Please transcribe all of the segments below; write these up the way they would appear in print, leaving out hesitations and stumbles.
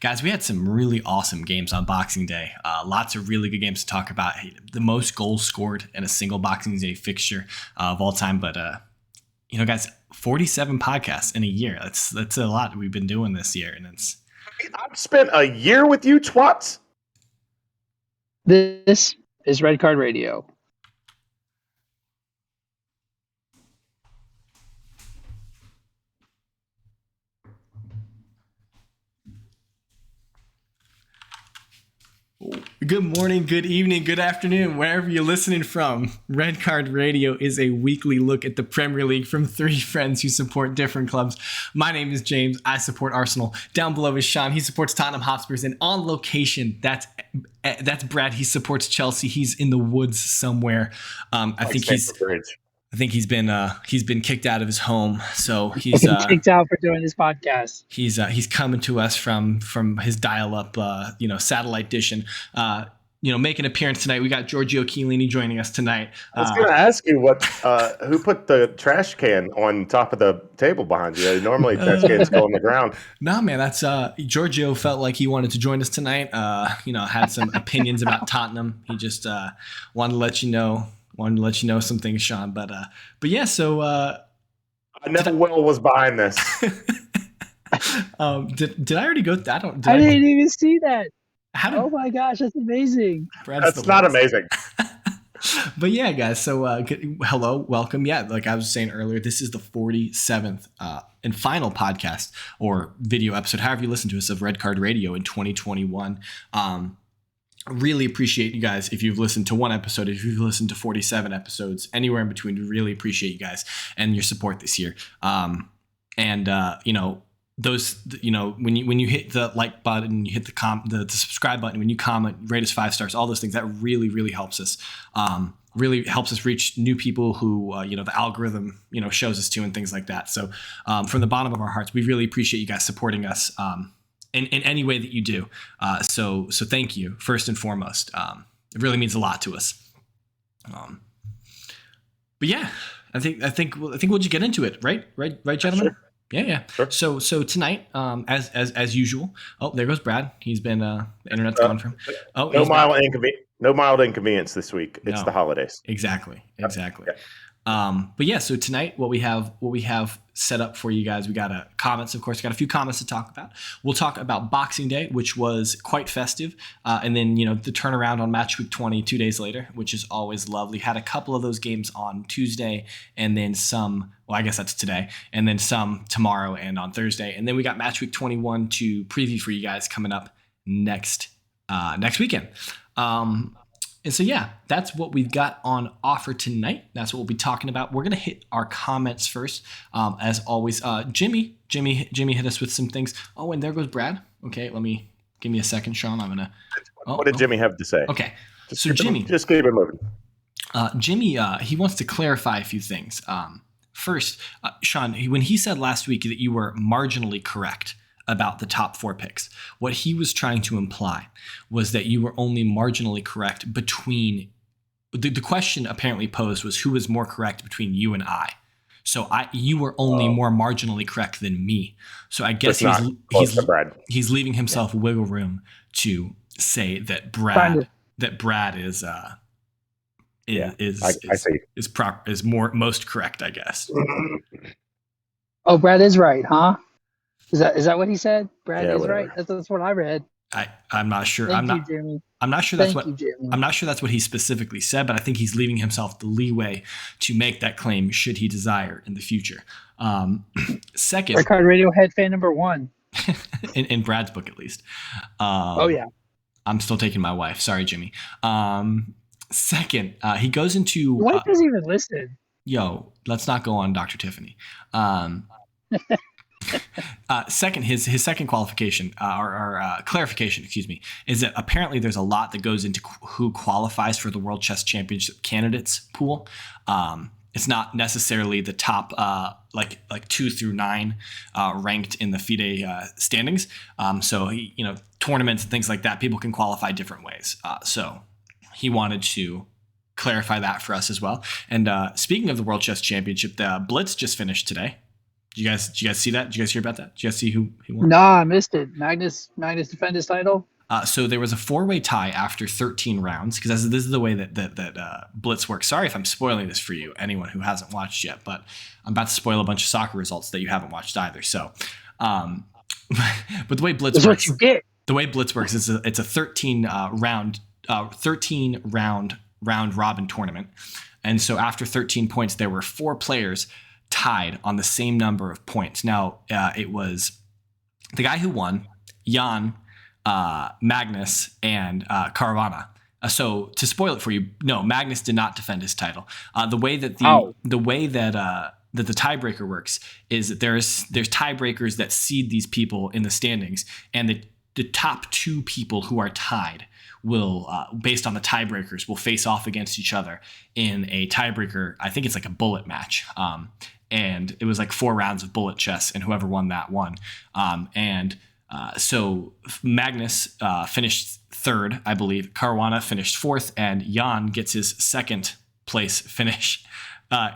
Guys, we had some really awesome games on Boxing Day. Lots of really good games to talk about. The most goals scored in a single Boxing Day fixture of all time. But, guys, 47 podcasts in a year. That's a lot we've been doing this year. And I've spent a year with you twats. This is Red Card Radio. Good morning, good evening, good afternoon, wherever you're listening from. Red Card Radio is a weekly look at the Premier League from three friends who support different clubs. My name is James. I support Arsenal. Down below is Sean. He supports Tottenham Hotspurs. And on location, that's Brad. He supports Chelsea. He's in the woods somewhere. I think he's been kicked out of his home, so he's kicked out for doing this podcast. He's coming to us from his dial-up, satellite dish, and make an appearance tonight. We got Giorgio Chiellini joining us tonight. I was going to ask you who put the trash can on top of the table behind you. Normally, trash cans go on the ground. No, man, that's Giorgio felt like he wanted to join us tonight. Had some opinions about Tottenham. He just wanted to let you know. Some things, Sean, but yeah. So I never was behind this. Did I already go? I didn't even see that. Oh my gosh, that's amazing. That's not amazing. But yeah, guys. So hello, welcome. Yeah, like I was saying earlier, this is the 47th and final podcast or video episode, however you listen to us, of Red Card Radio in 2021. Really appreciate you guys if you've listened to one episode, if you've listened to 47 episodes, anywhere in between. We really appreciate you guys and your support this year. When you hit the like button, you hit the subscribe button, when you comment, rate us 5 stars, all those things, that really helps us. Really helps us reach new people who the algorithm shows us to, and things like that. So from the bottom of our hearts, we really appreciate you guys supporting us. In any way that you do. So thank you, first and foremost. It really means a lot to us. But yeah, I think we'll just get into it, right, gentlemen? Sure. Yeah. Sure. So tonight, as usual. Oh, there goes Brad. He's been the internet's gone from. Oh, no mild inconvenience this week. It's the holidays. Exactly. Yeah. But yeah, so tonight what we have set up for you guys, we got comments, of course, got a few comments to talk about. We'll talk about Boxing Day, which was quite festive, and then the turnaround on Match Week 20 2 days later, which is always lovely. Had a couple of those games on Tuesday, and then some. Well, I guess that's today, and then some tomorrow and on Thursday, and then we got Match Week 21 to preview for you guys coming up next weekend. And so, yeah, that's what we've got on offer tonight. That's what we'll be talking about. We're going to hit our comments first. As always, Jimmy hit us with some things. Oh, and there goes Brad. Okay, give me a second, Sean. I'm going to. What did Jimmy have to say? Okay. Jimmy. Just keep it moving. Jimmy, he wants to clarify a few things. First, Sean, when he said last week that you were marginally correct about the top 4 picks, what he was trying to imply was that you were only marginally correct between the question apparently posed was who was more correct between you and I. So you were only more marginally correct than me. So I guess he's leaving himself wiggle room to say that Brad is most correct, I guess. Oh, Brad is right, huh? Is that what he said? Brad is whatever. Right. That's what I read. I'm not sure. I'm not sure that's what he specifically said, but I think he's leaving himself the leeway to make that claim should he desire in the future. Second, Red Card Radio head fan number 1 in Brad's book, at least. Yeah. I'm still taking my wife. Sorry, Jimmy. Second, he goes into wife isn't even listed. Yo, let's not go on Dr. Tiffany. Second, his second qualification or clarification, is that apparently there's a lot that goes into who qualifies for the World Chess Championship candidates pool. It's not necessarily the top like 2 through 9 ranked in the FIDE standings. So tournaments and things like that, people can qualify different ways. So he wanted to clarify that for us as well. And speaking of the World Chess Championship, the Blitz just finished today. Did you guys see that? Did you guys hear about that? Did you guys see who won? No, I missed it. Magnus defend his title. So there was a 4-way tie after 13 rounds, because this is the way that Blitz works. Sorry if I'm spoiling this for you, anyone who hasn't watched yet, but I'm about to spoil a bunch of soccer results that you haven't watched either. So, but the way Blitz That's works, what you get. the way Blitz works is it's a 13 round robin tournament, and so after 13 points, there were 4 players tied on the same number of points. Now it was the guy who won, Jan, Magnus, and Caravana. So to spoil it for you, no, Magnus did not defend his title. The way that the tiebreaker works is that there's tiebreakers that seed these people in the standings, and the top 2 people who are tied will, based on the tiebreakers, will face off against each other in a tiebreaker. I think it's like a bullet match. And it was like 4 rounds of bullet chess, and whoever won that won. So Magnus finished 3rd, I believe. Caruana finished 4th, and Jan gets his 2nd place finish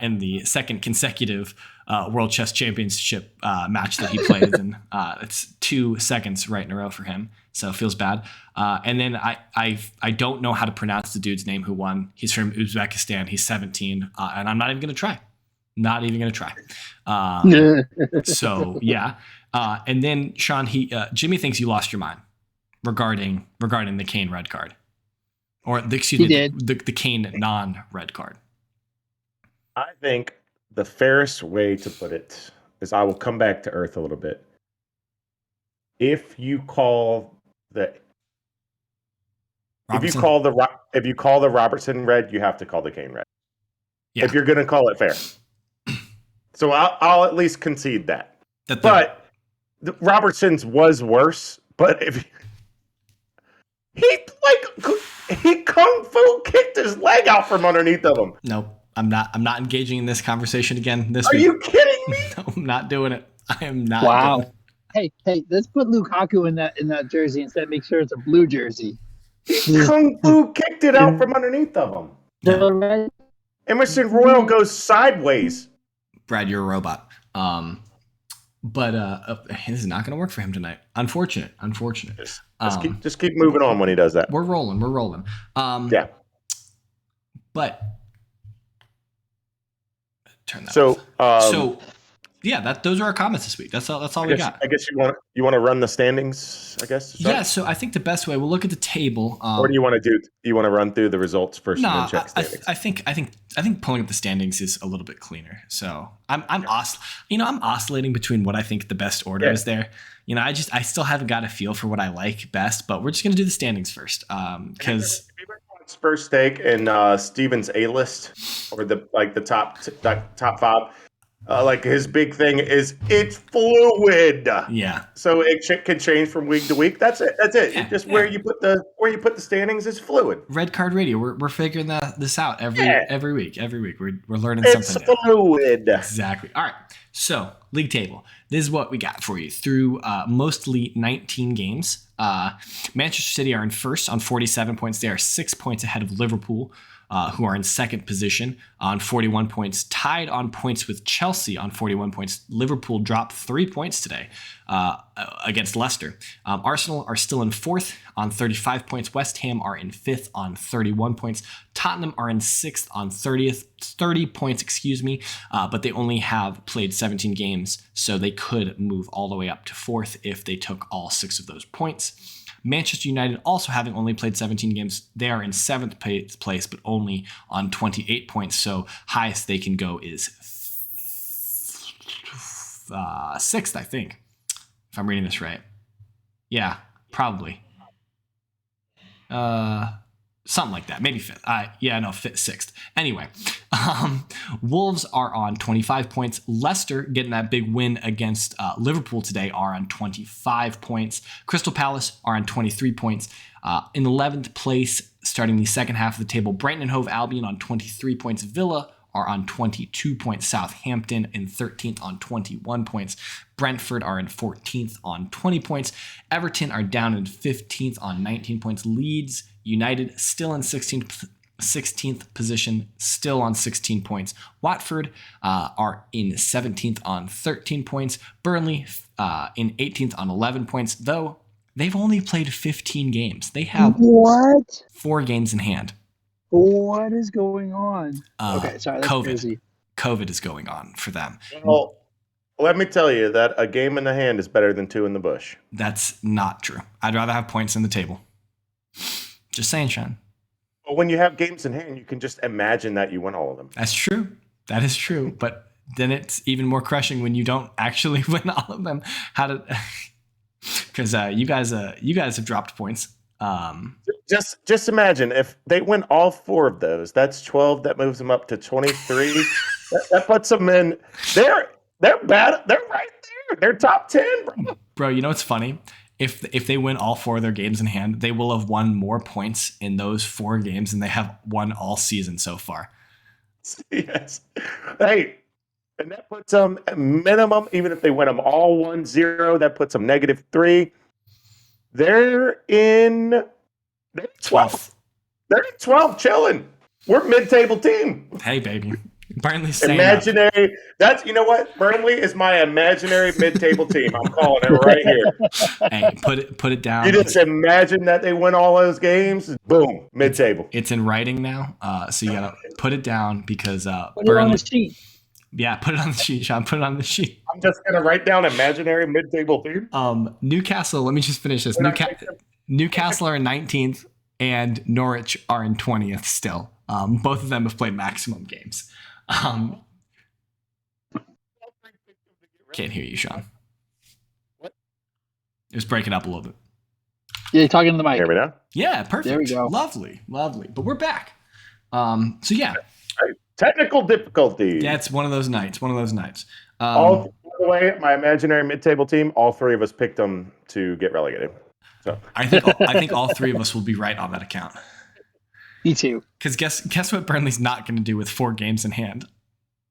in the 2nd consecutive World Chess Championship match that he played. And it's 2 seconds right in a row for him, so it feels bad. And then I don't know how to pronounce the dude's name who won. He's from Uzbekistan. He's 17, and I'm not even going to try. Not even going to try. So yeah. And then Sean, Jimmy thinks you lost your mind regarding the Kane red card, or the Kane non-red card. I think the fairest way to put it is, I will come back to earth a little bit. If you call the Robertson red, you have to call the Kane red. Yeah. If you're going to call it fair. So I'll at least concede that. But the Robertson's was worse. But if he kung fu kicked his leg out from underneath of him. Nope, I'm not engaging in this conversation again this week. Are you kidding me? No, I'm not doing it. I am not. Wow. Doing it. Hey, let's put Lukaku in that jersey instead. Make sure it's a blue jersey. He kung fu kicked it out from underneath of him. No. Emerson Royal goes sideways. Brad, you're a robot. But this is not going to work for him tonight. Unfortunate. Just keep moving on when he does that. We're rolling. Yeah. But turn that so, off. Yeah, those are our comments this week. That's all we got. I guess you want to run the standings, I guess? Yeah, so I think the best way, we'll look at the table. What do you want to do? Do you want to run through the results first and then check standings? I think pulling up the standings is a little bit cleaner. So I'm oscillating between what I think the best order is there. I still haven't got a feel for what I like best, but we're just gonna do the standings first. Because first take and Steven's A list, or the top 5. His big thing is it's fluid. Yeah. So it can change from week to week. That's it. Yeah, where you put the standings is fluid. Red Card Radio. We're figuring this out every week. We're learning something. It's fluid. Exactly. All right. So league table. This is what we got for you through mostly 19 games. Manchester City are in first on 47 points. They are 6 points ahead of Liverpool, who are in second position on 41 points, tied on points with Chelsea on 41 points. Liverpool dropped 3 points today against Leicester. Arsenal are still in fourth on 35 points. West Ham are in fifth on 31 points. Tottenham are in sixth on 30 points, but they only have played 17 games, so they could move all the way up to fourth if they took all 6 of those points. Manchester United, also having only played 17 games, they are in 7th place, but only on 28 points. So highest they can go is 6th, I think, if I'm reading this right. Yeah, probably. Something like that, maybe 5th. 6th. Anyway, Wolves are on 25 points. Leicester, getting that big win against Liverpool today, are on 25 points. Crystal Palace are on 23 points. In 11th place, starting the second half of the table, Brighton and Hove Albion on 23 points. Villa are on 22 points. Southampton in 13th on 21 points. Brentford are in 14th on 20 points. Everton are down in 15th on 19 points. Leeds United still in 16th 16th position, still on 16 points. Watford are in 17th on 13 points. Burnley in 18th on 11 points, though they've only played 15 games. They have 4 games in hand. What is going on? Okay, sorry, that's crazy. COVID is going on for them. Well, let me tell you that a game in the hand is better than 2 in the bush. That's not true. I'd rather have points in the table. Just saying, Sean. Well, when you have games in hand, you can just imagine that you win all of them. That's true. That is true. But then it's even more crushing when you don't actually win all of them. Because you guys have dropped points. Just imagine if they win all 4 of those. That's 12. That moves them up to 23. that puts them in. They're bad. They're right there. They're top 10, bro. Bro, you know what's funny? If they win all 4 of their games in hand, they will have won more points in those 4 games than they have won all season so far. Yes. Hey, and that puts them at minimum, even if they win them all 1-0, that puts them -3. They're in 12th. They're in 12th, chilling. We're a mid-table team. Hey, baby. Burnley's staying imaginary. Up. That's, you know what? Burnley is my imaginary mid-table team. I'm calling it right here. Hey, put it down. You just imagine that they win all those games. Boom, mid-table. It's in writing now, so you gotta put it down because put it on the sheet. Yeah, put it on the sheet, Sean. Put it on the sheet. I'm just gonna write down imaginary mid-table team. Newcastle. Let me just finish this. Newcastle are in 19th, and Norwich are in 20th still. Both of them have played maximum games. Can't hear you, Sean. What? It was breaking up a little bit. Yeah, you're talking to the mic. Hear me now? Yeah, perfect. There we go. Lovely. But we're back. So yeah. Technical difficulties. Yeah, it's one of those nights. By the way, my imaginary mid-table team, all 3 of us picked them to get relegated. So I think all 3 of us will be right on that account. Me too. Because guess what Burnley's not going to do with 4 games in hand?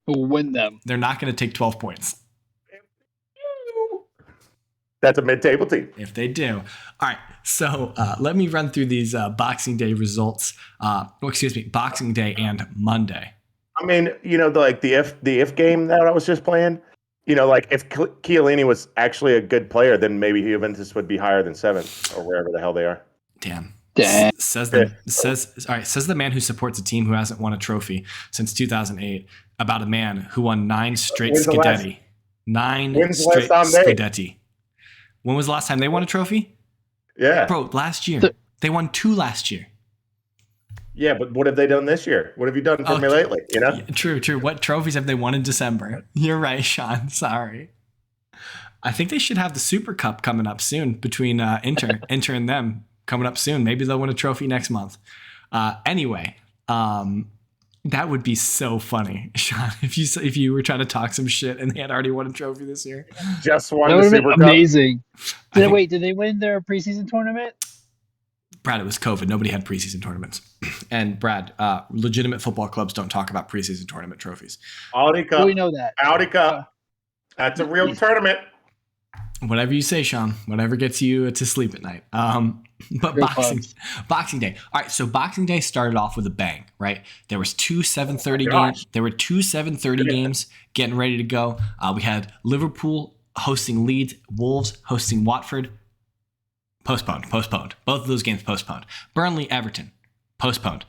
We'll win them. They're not going to take 12 points. That's a mid-table team. If they do. All right. So let me run through these Boxing Day results. Boxing Day and Monday. I mean, you know, the if game that I was just playing, you know, like if Chiellini was actually a good player, then maybe Juventus would be higher than 7 or wherever the hell they are. Damn. Says the man who supports a team who hasn't won a trophy since 2008 about a man who won 9 straight Scudetti. 9 straight Scudetti. When was the last time they won a trophy? Yeah. Bro, last year. They won 2 last year. Yeah, but what have they done this year? What have you done for me lately? You know? True. What trophies have they won in December? You're right, Sean. Sorry. I think they should have the Super Cup coming up soon between Inter and them coming up soon. Maybe they'll win a trophy next month. Anyway, that would be so funny, Sean, if you were trying to talk some shit and they had already won a trophy this year. Just won the Super Cup. Amazing. Did they win their preseason tournament? Brad, it was COVID. Nobody had preseason tournaments. And Brad, legitimate football clubs don't talk about preseason tournament trophies. Audi Cup. Well, we know that. Audi Cup. That's a real tournament. Whatever you say, Sean. Whatever gets you to sleep at night. But Boxing Day. All right, so Boxing Day started off with a bang, right? There was 2 7:30 games. There were 2 7:30 games getting ready to go. We had Liverpool hosting Leeds, Wolves hosting Watford. Postponed. Both of those games postponed. Burnley, Everton, postponed.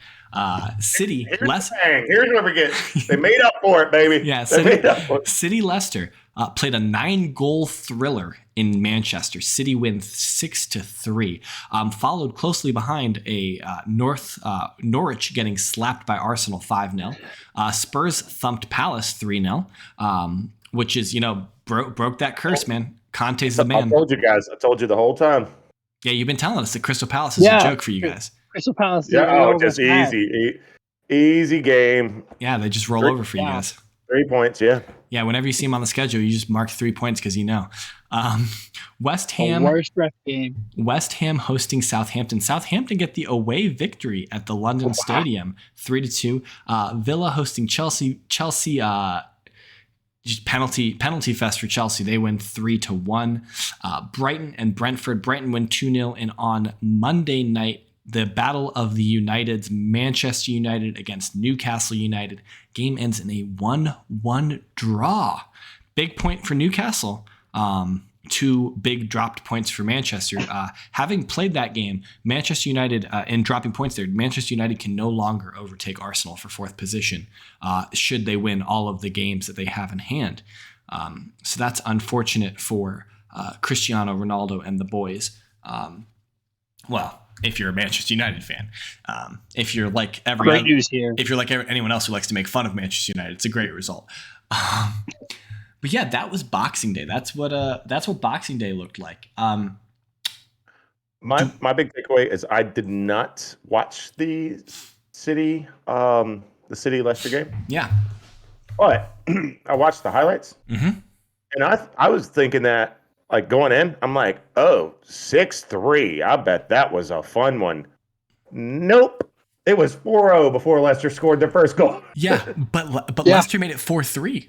City, Leicester. Here's what we get. They made up for it, baby. Yeah, City, Leicester played a 9-goal thriller in Manchester. City wins 6-3. Followed closely behind a Norwich getting slapped by Arsenal 5-0. Spurs thumped Palace 3-0, which is, broke that curse, man. Conte's the man. I told you guys. I told you the whole time. Yeah, you've been telling us that Crystal Palace is a joke for you guys. Crystal Palace. Just easy game. Yeah, they just roll over for you guys. 3 points, yeah. Yeah, whenever you see them on the schedule, you just mark 3 points because you know. West Ham. The worst ref game. West Ham hosting Southampton. Southampton get the away victory at the London Stadium, 3-2. Villa hosting Chelsea. Chelsea. Just penalty fest for Chelsea. They win 3-1. Brighton and Brentford. Brighton win 2-0. And on Monday night, the Battle of the Uniteds, Manchester United against Newcastle United. Game ends in a 1-1 draw. Big point for Newcastle. 2 big dropped points for Manchester. Having played that game, Manchester United, and dropping points there, Manchester United can no longer overtake Arsenal for 4th position should they win all of the games that they have in hand. So that's unfortunate for Cristiano Ronaldo and the boys. Well, if you're a Manchester United fan, if you're like if you're like anyone else who likes to make fun of Manchester United, it's a great result. But yeah, that was Boxing Day. That's what Boxing Day looked like. My big takeaway is I did not watch the City Leicester game. Yeah, but I watched the highlights, and I was thinking that, like, going in, I'm like, 6-3. I bet that was a fun one. Nope. It was 4-0 before Leicester scored their first goal. Yeah, but Leicester made it 4-3.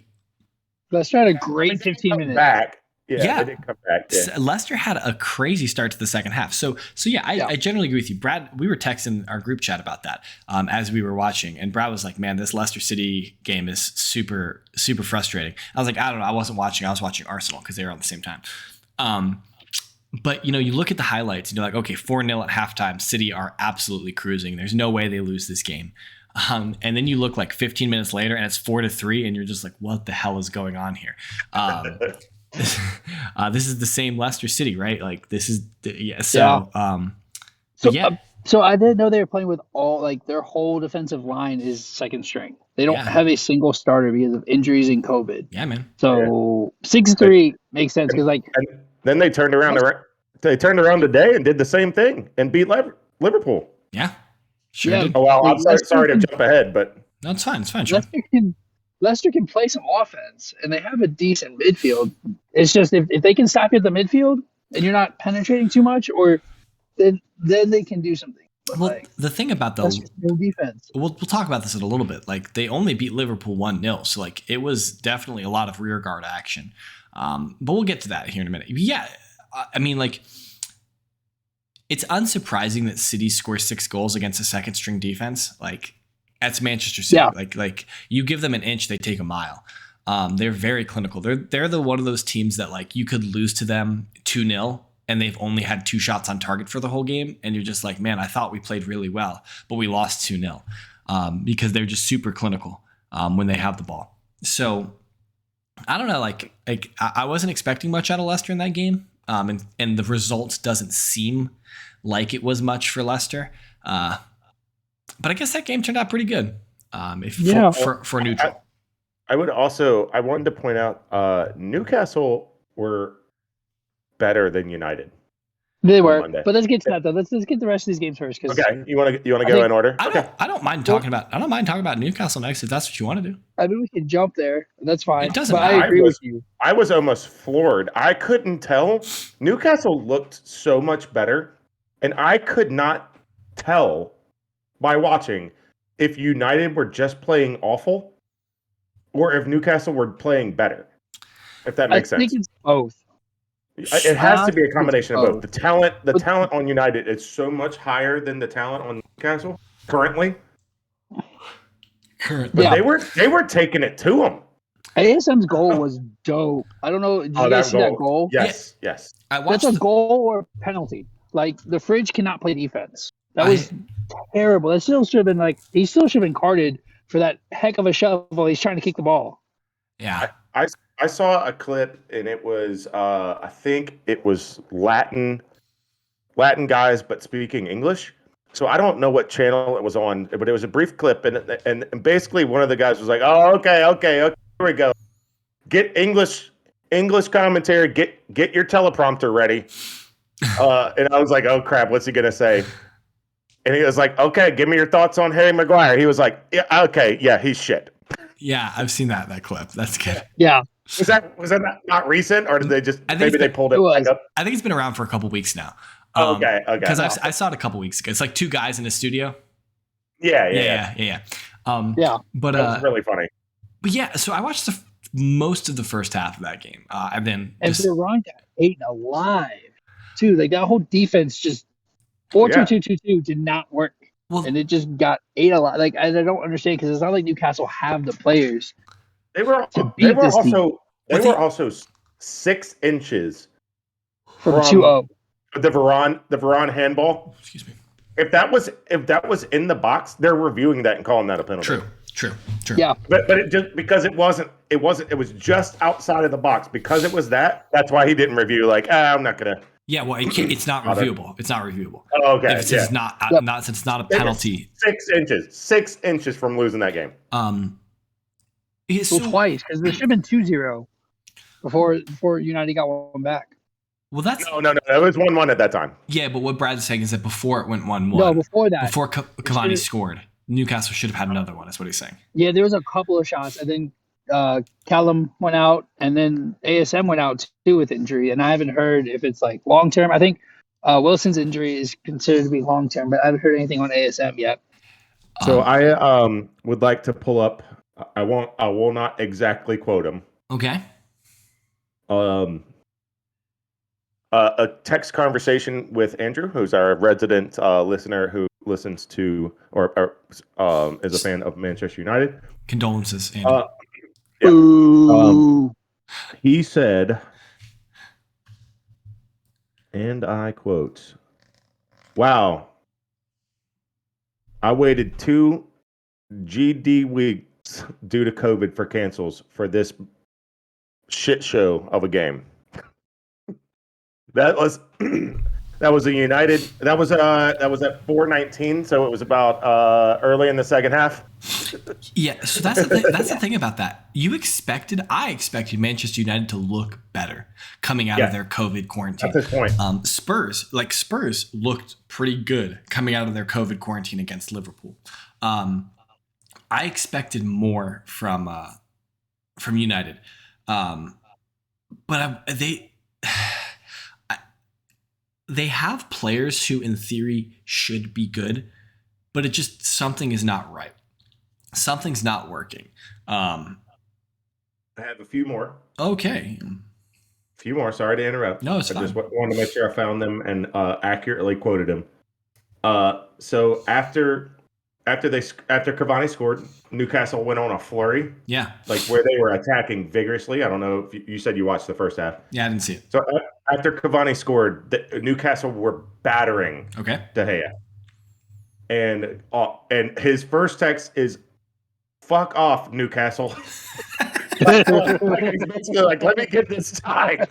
Leicester had a great 15 minutes. Back. Yeah, they did come back. Yeah. Leicester had a crazy start to the second half. So yeah, I generally agree with you. Brad, we were texting our group chat about that as we were watching. And Brad was like, man, this Leicester City game is super, super frustrating. I was like, I don't know. I wasn't watching. I was watching Arsenal because they were on the same time. But, you look at the highlights and you're like, okay, 4-0 at halftime. City are absolutely cruising. There's no way they lose this game. And then you look like 15 minutes later and it's 4-3 and you're just like, what the hell is going on here? This is the same Leicester City, right? Like this is So I didn't know they were playing with all, like, their whole defensive line is second string. They don't have a single starter because of injuries and COVID. Yeah, man. So 6-3 makes sense because, like, and then they turned around. They turned around today and did the same thing and beat Liverpool. Yeah, sure. Yeah. Did. Oh well, I'm sorry to jump ahead, but no, it's fine. It's fine. Sure. Leicester can play some offense, and they have a decent midfield. It's just if they can stop you at the midfield and you're not penetrating too much, or then they can do something. But well, the thing about no defense. We'll talk about this in a little bit. Like they only beat Liverpool 1-0, so like it was definitely a lot of rear guard action. But we'll get to that here in a minute. Yeah, I mean, like it's unsurprising that City scores 6 goals against a second string defense. Like. That's Manchester City. Yeah. Like you give them an inch, they take a mile. They're very clinical. They're the one of those teams that like you could lose to them 2-0 and they've only had 2 shots on target for the whole game, and you're just like, man, I thought we played really well, but we lost 2-0 because they're just super clinical when they have the ball. So I don't know, like I wasn't expecting much out of Leicester in that game, and the result doesn't seem like it was much for Leicester. But I guess that game turned out pretty good. For neutral. I wanted to point out Newcastle were better than United. They were, but let's get to that though. Let's get the rest of these games first. Okay, you want to go in order? I don't mind talking about Newcastle next if that's what you want to do. I mean, we can jump there. That's fine. It doesn't matter. I agree with you. I was almost floored. I couldn't tell. Newcastle looked so much better, and I could not tell by watching if United were just playing awful or if Newcastle were playing better. If that makes sense. I think it's both. It has to be a combination of both. The talent on United is so much higher than the talent on Newcastle currently. But they were taking it to them. ASM's goal was dope. I don't know. Did you guys see that goal? Yes. That's a goal or a penalty. Like the Fridge cannot play defense. That was terrible. That still should have been he still should have been carded for that heck of a shovel. He's trying to kick the ball. Yeah. I saw a clip and it was I think it was Latin guys but speaking English. So I don't know what channel it was on, but it was a brief clip and basically one of the guys was like, "Oh, okay, here we go. Get English commentary, get your teleprompter ready." And I was like, "Oh crap, what's he going to say?" And he was like, "Okay, give me your thoughts on Harry Maguire." He was like, "Yeah, okay, yeah, he's shit." Yeah, I've seen that clip. That's good. Yeah. Was that not recent, or did they just they pulled it back up? I think it's been around for a couple weeks now. Okay. Because I saw it a couple weeks ago. It's like 2 guys in a studio. Yeah. But that was really funny. But yeah, so I watched most of the first half of that game, and then they're running that 8 alive too. Like that whole defense just Yeah. 4-2-2-2-2 did not work, Well, and it just got ate a lot. Like I don't understand because it's not like Newcastle have the players They were to they beat were this team also they but were they also 6 inches from from 2-0. the Varane handball. excuse me. If that was in the box, they're reviewing that and calling that a penalty. True. Yeah, But it just because it was just outside of the box because it was that's why he didn't review. Like I'm not gonna. Yeah, well, it's not bother. reviewable. It's not reviewable. Oh, okay, If it says yeah. it's not, Yep. since it's not a They were penalty. 6 inches from losing that game. so So twice because there should have been 2-0 before United got one back. well, that's No. It was 1-1 at that time. yeah. But what Brad's saying is that before it went 1-1, No, before that, before Cavani should've- scored, Newcastle should have had another one. That's what he's saying. yeah, there was a couple of shots, and then Callum went out, and then ASM went out too with injury, and I haven't heard if it's like long term. I think Wilson's injury is considered to be long term, but I haven't heard anything on ASM yet. So I would like to pull up. I will not exactly quote him. Okay. A text conversation with Andrew, who's our resident listener who listens to or is a fan of Manchester United. Condolences, Andy. Yeah. Ooh. He said, and I quote, "Wow, I waited 2 GD weeks due to COVID for cancels for this shit show of a game." That was a United. That was at 4:19, so it was about early in the second half. Yeah, so that's the thing. That's the thing about that. I expected Manchester United to look better coming out of their COVID quarantine. At this point, Spurs looked pretty good coming out of their COVID quarantine against Liverpool. I expected more from United, but they have players who, in theory, should be good, but it just something is not right. Something's not working. I have a few more. Okay. Sorry to interrupt. No, it's I fine. just wanted to make sure I found them and accurately quoted him. So after Cavani scored, Newcastle went on a flurry, Yeah. like where they were attacking vigorously. I don't know if you said you watched the first half. Yeah, I didn't see it. So after Cavani scored, Newcastle were battering Okay. De Gea, and his first text is, "Fuck off, Newcastle." He's basically like, "Let me get this tie."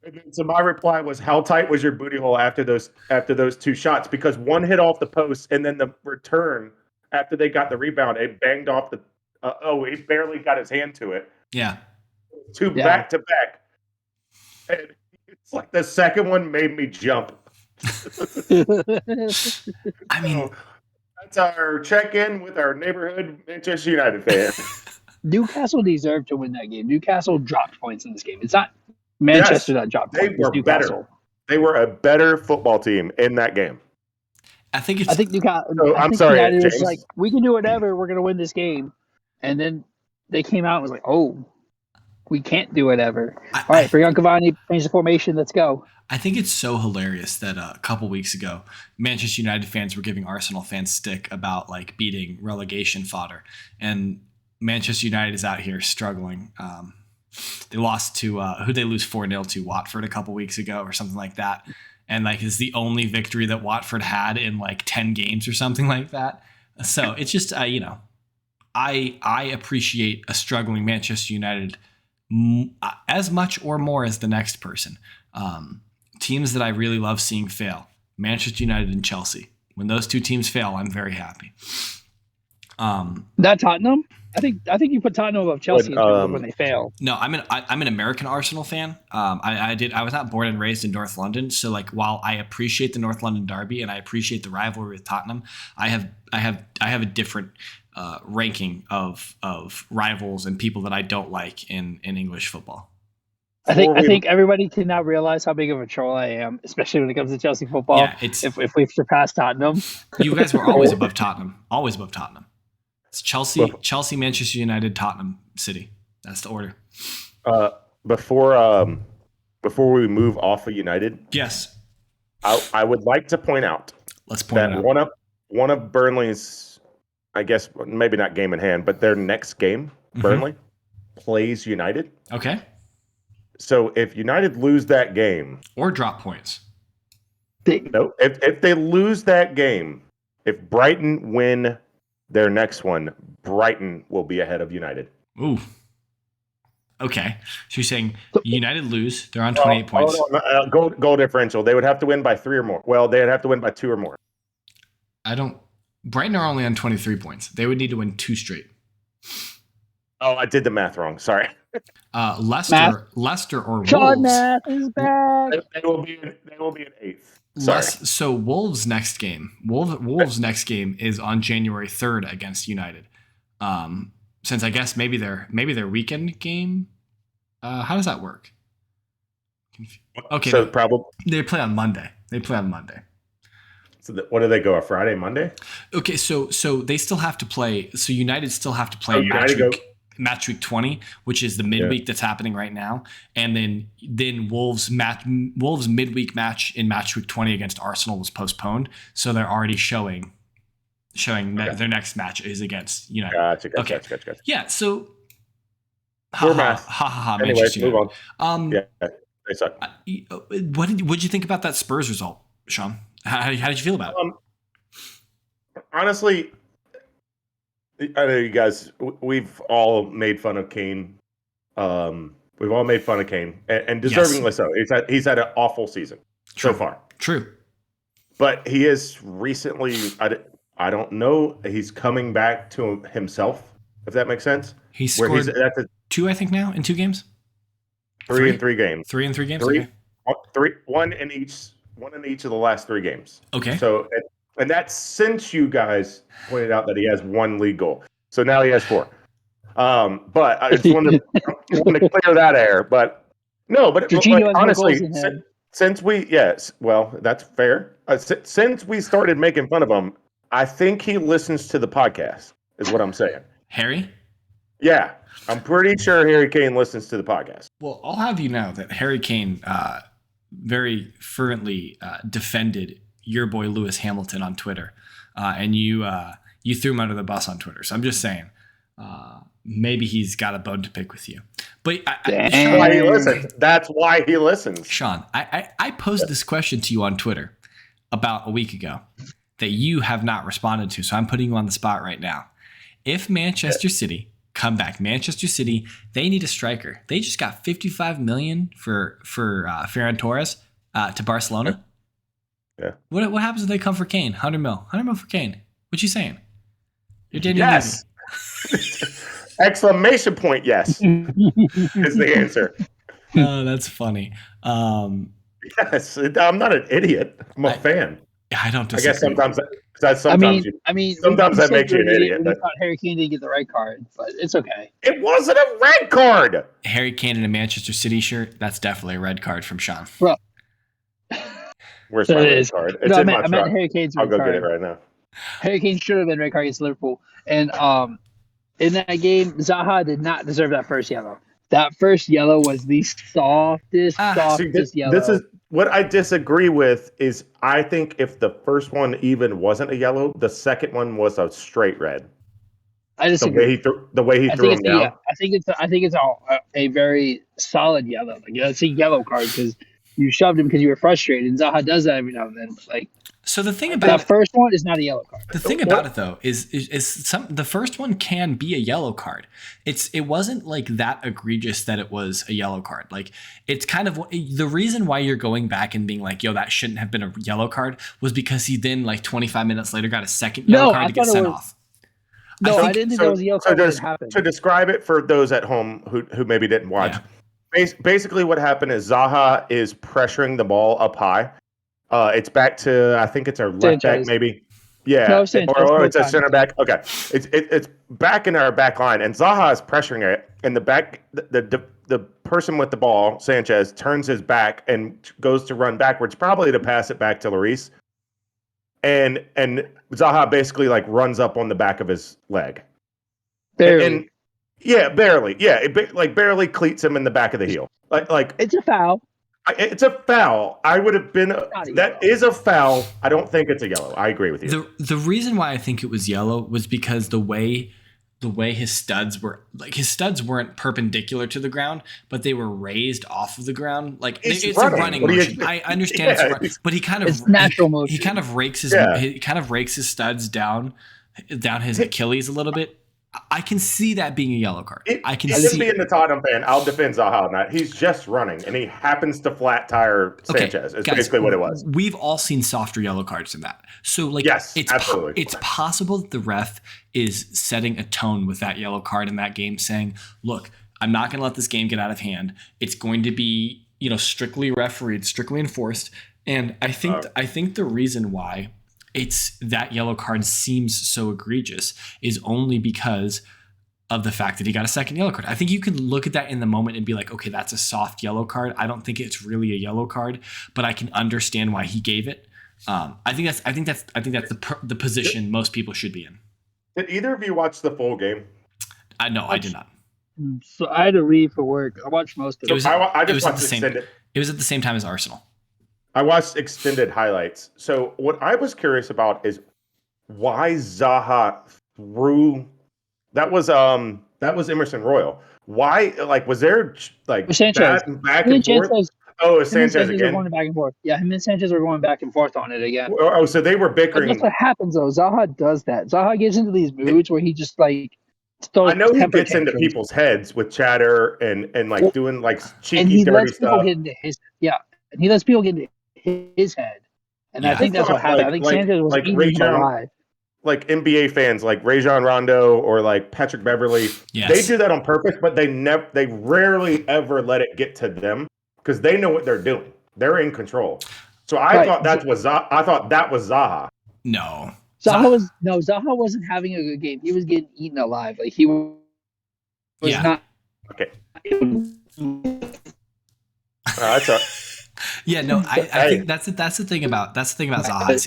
And then, so my reply was, "How tight was your booty hole after those 2 shots?" Because one hit off the post, and then the return after they got the rebound, it banged off the. He barely got his hand to it. Yeah. 2 back to back, and it's like the second one made me jump. I mean, That's our check-in with our neighborhood Manchester United fan. Newcastle deserved to win that game. Newcastle dropped points in this game. It's not Manchester that dropped They points. were It's Newcastle. better. They were a better football team in that game. I think Newcastle. So, I I'm think sorry, United was James. like, we can do whatever. We're going to win this game, and then they came out and was like, oh, we can't do whatever. All right, bring on Cavani, change the formation. Let's go. I think it's so hilarious that a couple weeks ago, Manchester United fans were giving Arsenal fans stick about like beating relegation fodder, and Manchester United is out here struggling. They lost to who they lose 4-0 to Watford a couple weeks ago or something like that, and like is the only victory that Watford had in like 10 games or something like that. So it's just I appreciate a struggling Manchester United as much or more as the next person. Teams that I really love seeing fail: Manchester United and Chelsea. When those 2 teams fail, I'm very happy. That Tottenham? I think you put Tottenham above Chelsea in terms of when they fail. No, I'm an American Arsenal fan. I was not born and raised in North London, so like while I appreciate the North London derby and I appreciate the rivalry with Tottenham, I have a different ranking of rivals and people that I don't like in English football. I think everybody can now realize how big of a troll I am, especially when it comes to Chelsea football. Yeah, if we've surpassed Tottenham. You guys were always above Tottenham. Always above Tottenham. It's Chelsea, Manchester United, Tottenham, City. That's the order. Before we move off of United, Yes. I would like to point out Let's point it that out. one of Burnley's, I guess maybe not game in hand, but their next game, Burnley plays United. Okay. So if United lose that game, Or drop points. no, if they lose that game, if Brighton win their next one, Brighton will be ahead of United. Ooh. Okay. So you're saying United lose. They're on 28 points. Goal differential. They would have to win by 3 or more. Well, they'd have to win by 2 or more. Brighton are only on 23 points. They would need to win 2 straight. Oh, I did the math wrong. Sorry. Leicester or Sean Wolves. Math is back. They will be in 8th. Sorry. So Wolves' next game. Wolves' next game is on January 3rd against United. Since I guess maybe their weekend game. How does that work? Okay. So probably they play on Monday. So what do they go? A Friday, Monday? Okay, so they still have to play. So United still have to play match week 20, which is the midweek that's happening right now, and then Wolves midweek match in match week 20 against Arsenal was postponed, so they're already showing that their next match is against United. Gotcha. Yeah, so math. Anyway, Manchester move United. on. They suck. What did you think about that Spurs result, Sean? How did you feel about it? Honestly, I know you guys. We've all made fun of Kane. We've all made fun of Kane, and deservingly so. He's had an awful season so far. True, but he is recently. I don't know. He's coming back to himself. If that makes sense. He scored 2, I think, now in 2 games. 3 in 3 games. 3 in 3 games. One in each of the last 3 games. Okay. So, and that's since you guys pointed out that he has 1 league goal. So now he has 4. But I just wanted to clear that air. But no, but honestly, since that's fair. Since we started making fun of him, I think he listens to the podcast. Is what I'm saying. Harry? Yeah, I'm pretty sure Harry Kane listens to the podcast. Well, I'll have you know that Harry Kane very fervently defended your boy Lewis Hamilton on Twitter, and you threw him under the bus on Twitter. So I'm just saying, maybe he's got a bone to pick with you. But that's why he listens. That's why he listens. Sean, I posed this question to you on Twitter about a week ago that you have not responded to. So I'm putting you on the spot right now. If Manchester City come back, they need a striker. They just got $55 million for Ferran Torres to Barcelona. Yeah. What happens if they come for Kane? 100 mil for Kane. What you saying? You're Daniel yes. Exclamation point! Yes is the answer. Oh, that's funny. Yes, I'm not an idiot. I'm a fan. I don't disagree. I guess sometimes that makes you an idiot. I thought Harry Kane didn't get the red card, but it's okay. It wasn't a red card. Harry Kane in a Manchester City shirt, that's definitely a red card from Sean. Bro. Where's my red card? It's in my truck. I meant Harry Kane's I'll red go card. get it right now. Harry Kane should have been red card against Liverpool. And in that game, Zaha did not deserve that first yellow. That first yellow was the softest yellow. This is what I disagree with. Is I think if the first one even wasn't a yellow, the second one was a straight red. I disagree. The way he threw him down. I think it's a very solid yellow. Like, it's a yellow card because you shoved him because you were frustrated. And Zaha does that every now and then. Like, so the thing about that first one is not a yellow card. The thing about it though is the first one can be a yellow card. It wasn't like that egregious that it was a yellow card. Like, it's kind of the reason why you're going back and being like, yo, that shouldn't have been a yellow card was because he then like 25 minutes later got a second yellow card to get sent off. No, I didn't think that was a yellow card. To describe it for those at home who maybe didn't watch, basically what happened is Zaha is pressuring the ball up high. It's back to, I think it's our left back maybe. Yeah, no, or it's a center back. Okay, it's back in our back line, and Zaha is pressuring it, and the person with the ball, Sanchez, turns his back and goes to run backwards, probably to pass it back to Lloris. And Zaha basically like runs up on the back of his leg. Barely. Barely. Yeah, it barely cleats him in the back of the heel. Like it's a foul. It's a foul. I would have been. Not a That yellow. is a foul. I don't think it's a yellow. I agree with you. The reason why I think it was yellow was because the way his studs were, like, his studs weren't perpendicular to the ground, but they were raised off of the ground. Like, He's it's running. a running What do you motion. expect? I understand Yeah, it's but he kind It's of natural motion. He kind of rakes his Yeah. he kind of rakes his studs down his Achilles a little bit. I can see that being a yellow card. I can Just see. being the Tottenham fan, I'll defend Zaha on that. He's just running, and he happens to flat tire Sanchez. It's guys, basically what it was. We've all seen softer yellow cards than that. So, like, Yes, it's absolutely. it's possible that the ref is setting a tone with that yellow card in that game, saying, "Look, I'm not going to let this game get out of hand. It's going to be, strictly refereed, strictly enforced." And I think the reason why it's that yellow card seems so egregious is only because of the fact that he got a second yellow card. I think you can look at that in the moment and be like, okay, that's a soft yellow card. I don't think it's really a yellow card, but I can understand why he gave it. I think that's the position most people should be in. Did either of you watch the full game? No, I did not. So I had to leave for work. I watched most of it. I It just was at watched the same. extended. It was at the same time as Arsenal. I watched extended highlights. So what I was curious about is why Zaha threw. That was Emerson Royal. Why, like, was there like Sanchez. back and forth? Oh, it was Him and Sanchez Sanchez again. were going back and forth. Yeah, him and Sanchez were going back and forth on it again. Oh, so they were But bickering. that's what happens though. Zaha does that. Zaha gets into these moods where he just like throws I know he temper gets into tantrums. people's heads with chatter and like doing like And cheeky, he dirty lets people stuff. get into and he lets people get into his head. And I Yeah. think that's what happened. I think Sanchez was eating him alive. Like NBA fans, like Rajon Rondo or like Patrick Beverly, Yes. they do that on purpose, but they rarely ever let it get to them because they know what they're doing. They're in control. So I thought that was Zaha. No. Zaha wasn't having a good game. He was getting eaten alive. Like he was not. Okay. That's all right. Yeah, no, I think that's the thing about Zaha is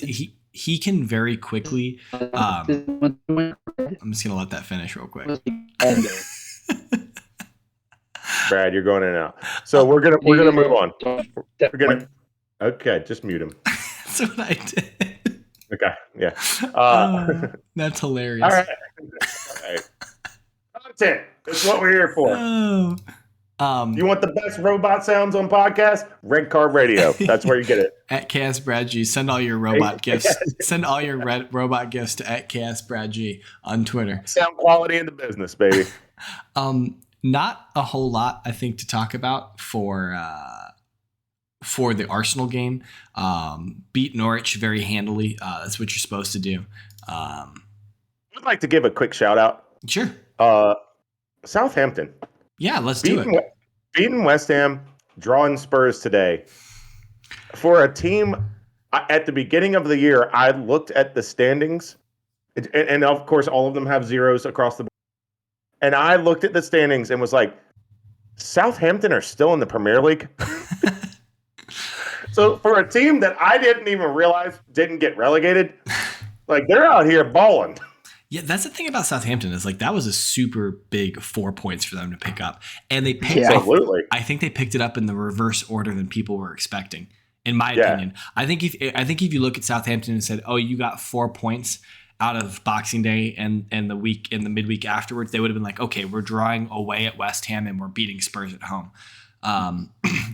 he can very quickly. I'm just gonna let that finish real quick. Brad, you're going in and out. So we're gonna move on. Okay, just mute him. That's what I did. Okay, yeah. That's hilarious. All right. Content. That's what we're here for. You want the best robot sounds on podcast? Red Card Radio. That's where you get it. At Chaos Brad G. Send all your robot gifts. Send all your robot gifts to at Chaos Brad G on Twitter. Sound quality in the business, baby. Not a whole lot, I think, to talk about for the Arsenal game. Beat Norwich very handily. That's what you're supposed to do. I'd like to give a quick shout out. Sure. Southampton. Yeah, let's do it. Beating West Ham, drawing Spurs today. For a team, at the beginning of the year, I looked at the standings, and of course, all of them have zeros across the board. And I looked at the standings and was like, Southampton are still in the Premier League? So for a team that I didn't even realize didn't get relegated, like they're out here balling. Yeah, that's the thing about Southampton is like that was a super big 4 points for them to pick up, and they picked. Absolutely. I think they picked it up in the reverse order than people were expecting. In my opinion, I think if you look at Southampton and said, "Oh, you got 4 points out of Boxing Day and the midweek afterwards," they would have been like, "Okay, we're drawing away at West Ham and we're beating Spurs at home."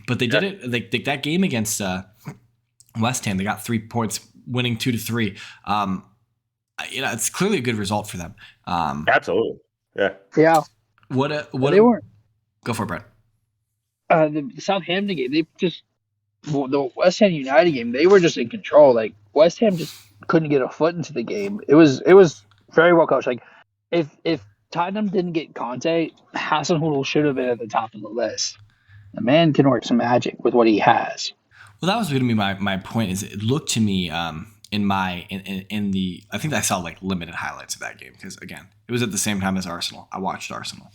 But they did it. Like that game against West Ham, they got 3 points, winning 2-3. It's clearly a good result for them. Absolutely. Yeah. Yeah. They weren't. Go for it, Brett. The Southampton game, the West Ham United game, they were just in control. Like West Ham just couldn't get a foot into the game. It was very well coached. Like if Tottenham didn't get Conte, Hasenhüttl should have been at the top of the list. The man can work some magic with what he has. Well, that was going to be my point. Is it looked to me in the I think I saw like limited highlights of that game because again it was at the same time as Arsenal. I watched Arsenal.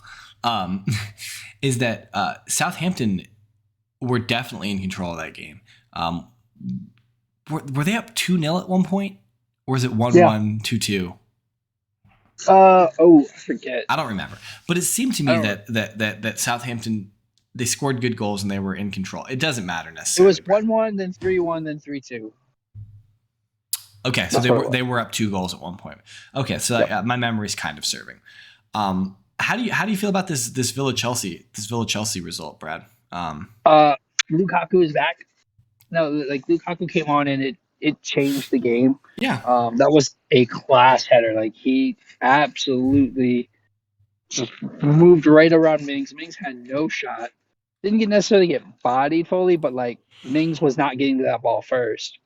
Is that Southampton were definitely in control of that game. Were they up 2-0 at one point, or is it 1-1, 2-2? I forget. I don't remember, but it seemed to me that Southampton they scored good goals and they were in control. It doesn't matter It necessarily. was 1-1, then 3-1, then 3-2. Okay, so they were up 2 goals at one point. Okay, so my memory's kind of serving. How do you feel about this Villa Chelsea result, Brad? Lukaku is back. No, like Lukaku came on and it changed the game. Yeah. That was a class header. Like he absolutely just moved right around Mings. Mings had no shot. Didn't necessarily get bodied fully, but like Mings was not getting to that ball first.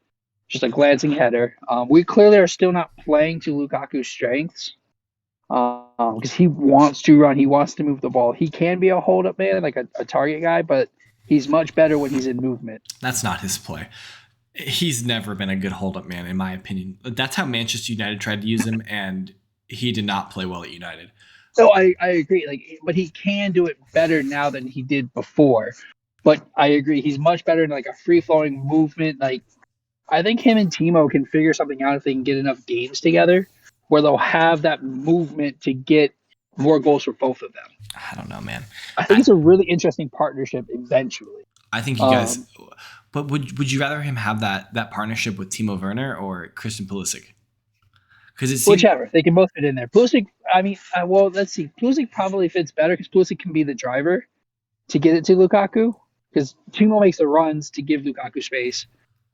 Just a glancing header. We clearly are still not playing to Lukaku's strengths. Because he wants to run, he wants to move the ball. He can be a hold-up man, like a target guy, but he's much better when he's in movement. That's not his play. He's never been a good hold-up man, in my opinion. That's how Manchester United tried to use him, and he did not play well at United. So I agree, but he can do it better now than he did before. But I agree, he's much better in like a free-flowing movement. Like I think him and Timo can figure something out if they can get enough games together, where they'll have that movement to get more goals for both of them. I don't know, man. I think it's a really interesting partnership eventually. I think you guys but would you rather him have that partnership with Timo Werner or Christian Pulisic? Because it seems whichever. They can both fit in there. Pulisic, I mean, well, let's see. Pulisic probably fits better because Pulisic can be the driver to get it to Lukaku, because Timo makes the runs to give Lukaku space.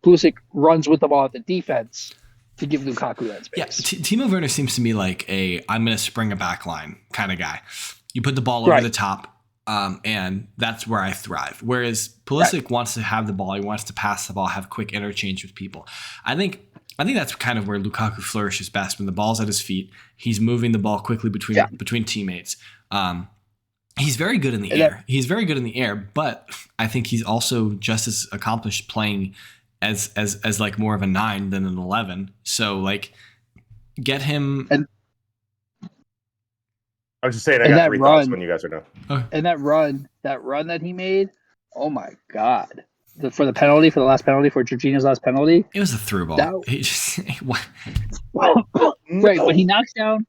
Pulisic runs with the ball at the defense to give Lukaku that space. Yeah, Timo Werner seems to me like I'm going to spring a back line kind of guy. You put the ball over the top, and that's where I thrive. Whereas Pulisic wants to have the ball. He wants to pass the ball, have quick interchange with people. I think that's kind of where Lukaku flourishes best, when the ball's at his feet. He's moving the ball quickly between teammates. He's very good in the air. He's very good in the air, but I think he's also just as accomplished playing as like more of a 9 than an 11. So like get him. And I was just saying, I got 3 thoughts when you guys are done. Okay. And that run that he made, oh my God. For the penalty, for the last penalty, for Jorginho's last penalty. It was a through ball. Right, but he knocks down.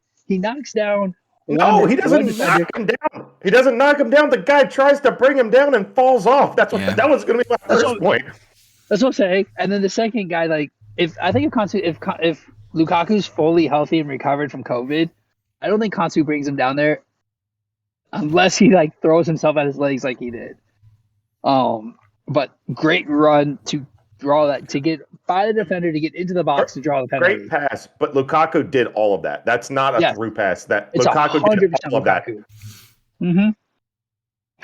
No, he doesn't knock him down. He doesn't knock him down. The guy tries to bring him down and falls off. That was going to be my first point. That's what I'm saying. And then the second guy, like, if Lukaku's fully healthy and recovered from COVID, I don't think Kansu brings him down there unless he like throws himself at his legs like he did. But great run to draw that, to get by the defender, to get into the box to draw the penalty. Great pass, but Lukaku did all of that. That's not a through pass. It's Lukaku did all of that. Mm-hmm.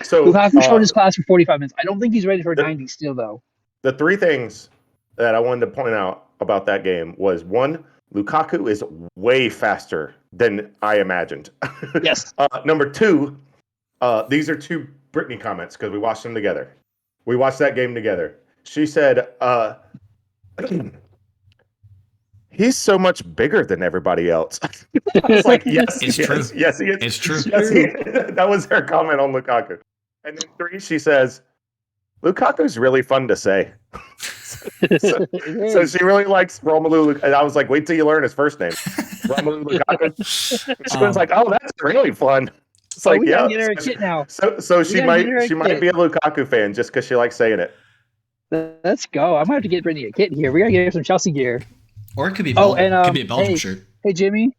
So Lukaku showed his class for 45 minutes. I don't think he's ready for 90 still, though. The 3 things that I wanted to point out about that game was, 1, Lukaku is way faster than I imagined. Yes. Number 2, these are 2 Brittany comments because we watched them together. We watched that game together. She said, he's so much bigger than everybody else. I was like, yes, it's true. Yes, he is. It's true. Yes, that was her comment on Lukaku. And then 3, she says, Lukaku's really fun to say. so she really likes Romelu Lukaku. And I was like, wait till you learn his first name. Romelu Lukaku. She was like, oh, that's really fun. It's like, we gotta get her a kit now. So she might be a Lukaku fan just because she likes saying it. Let's go. I might have to get Brittany a kit here. We gotta get her some Chelsea gear. Or it could be could be a Belgium shirt. Hey Jimmy,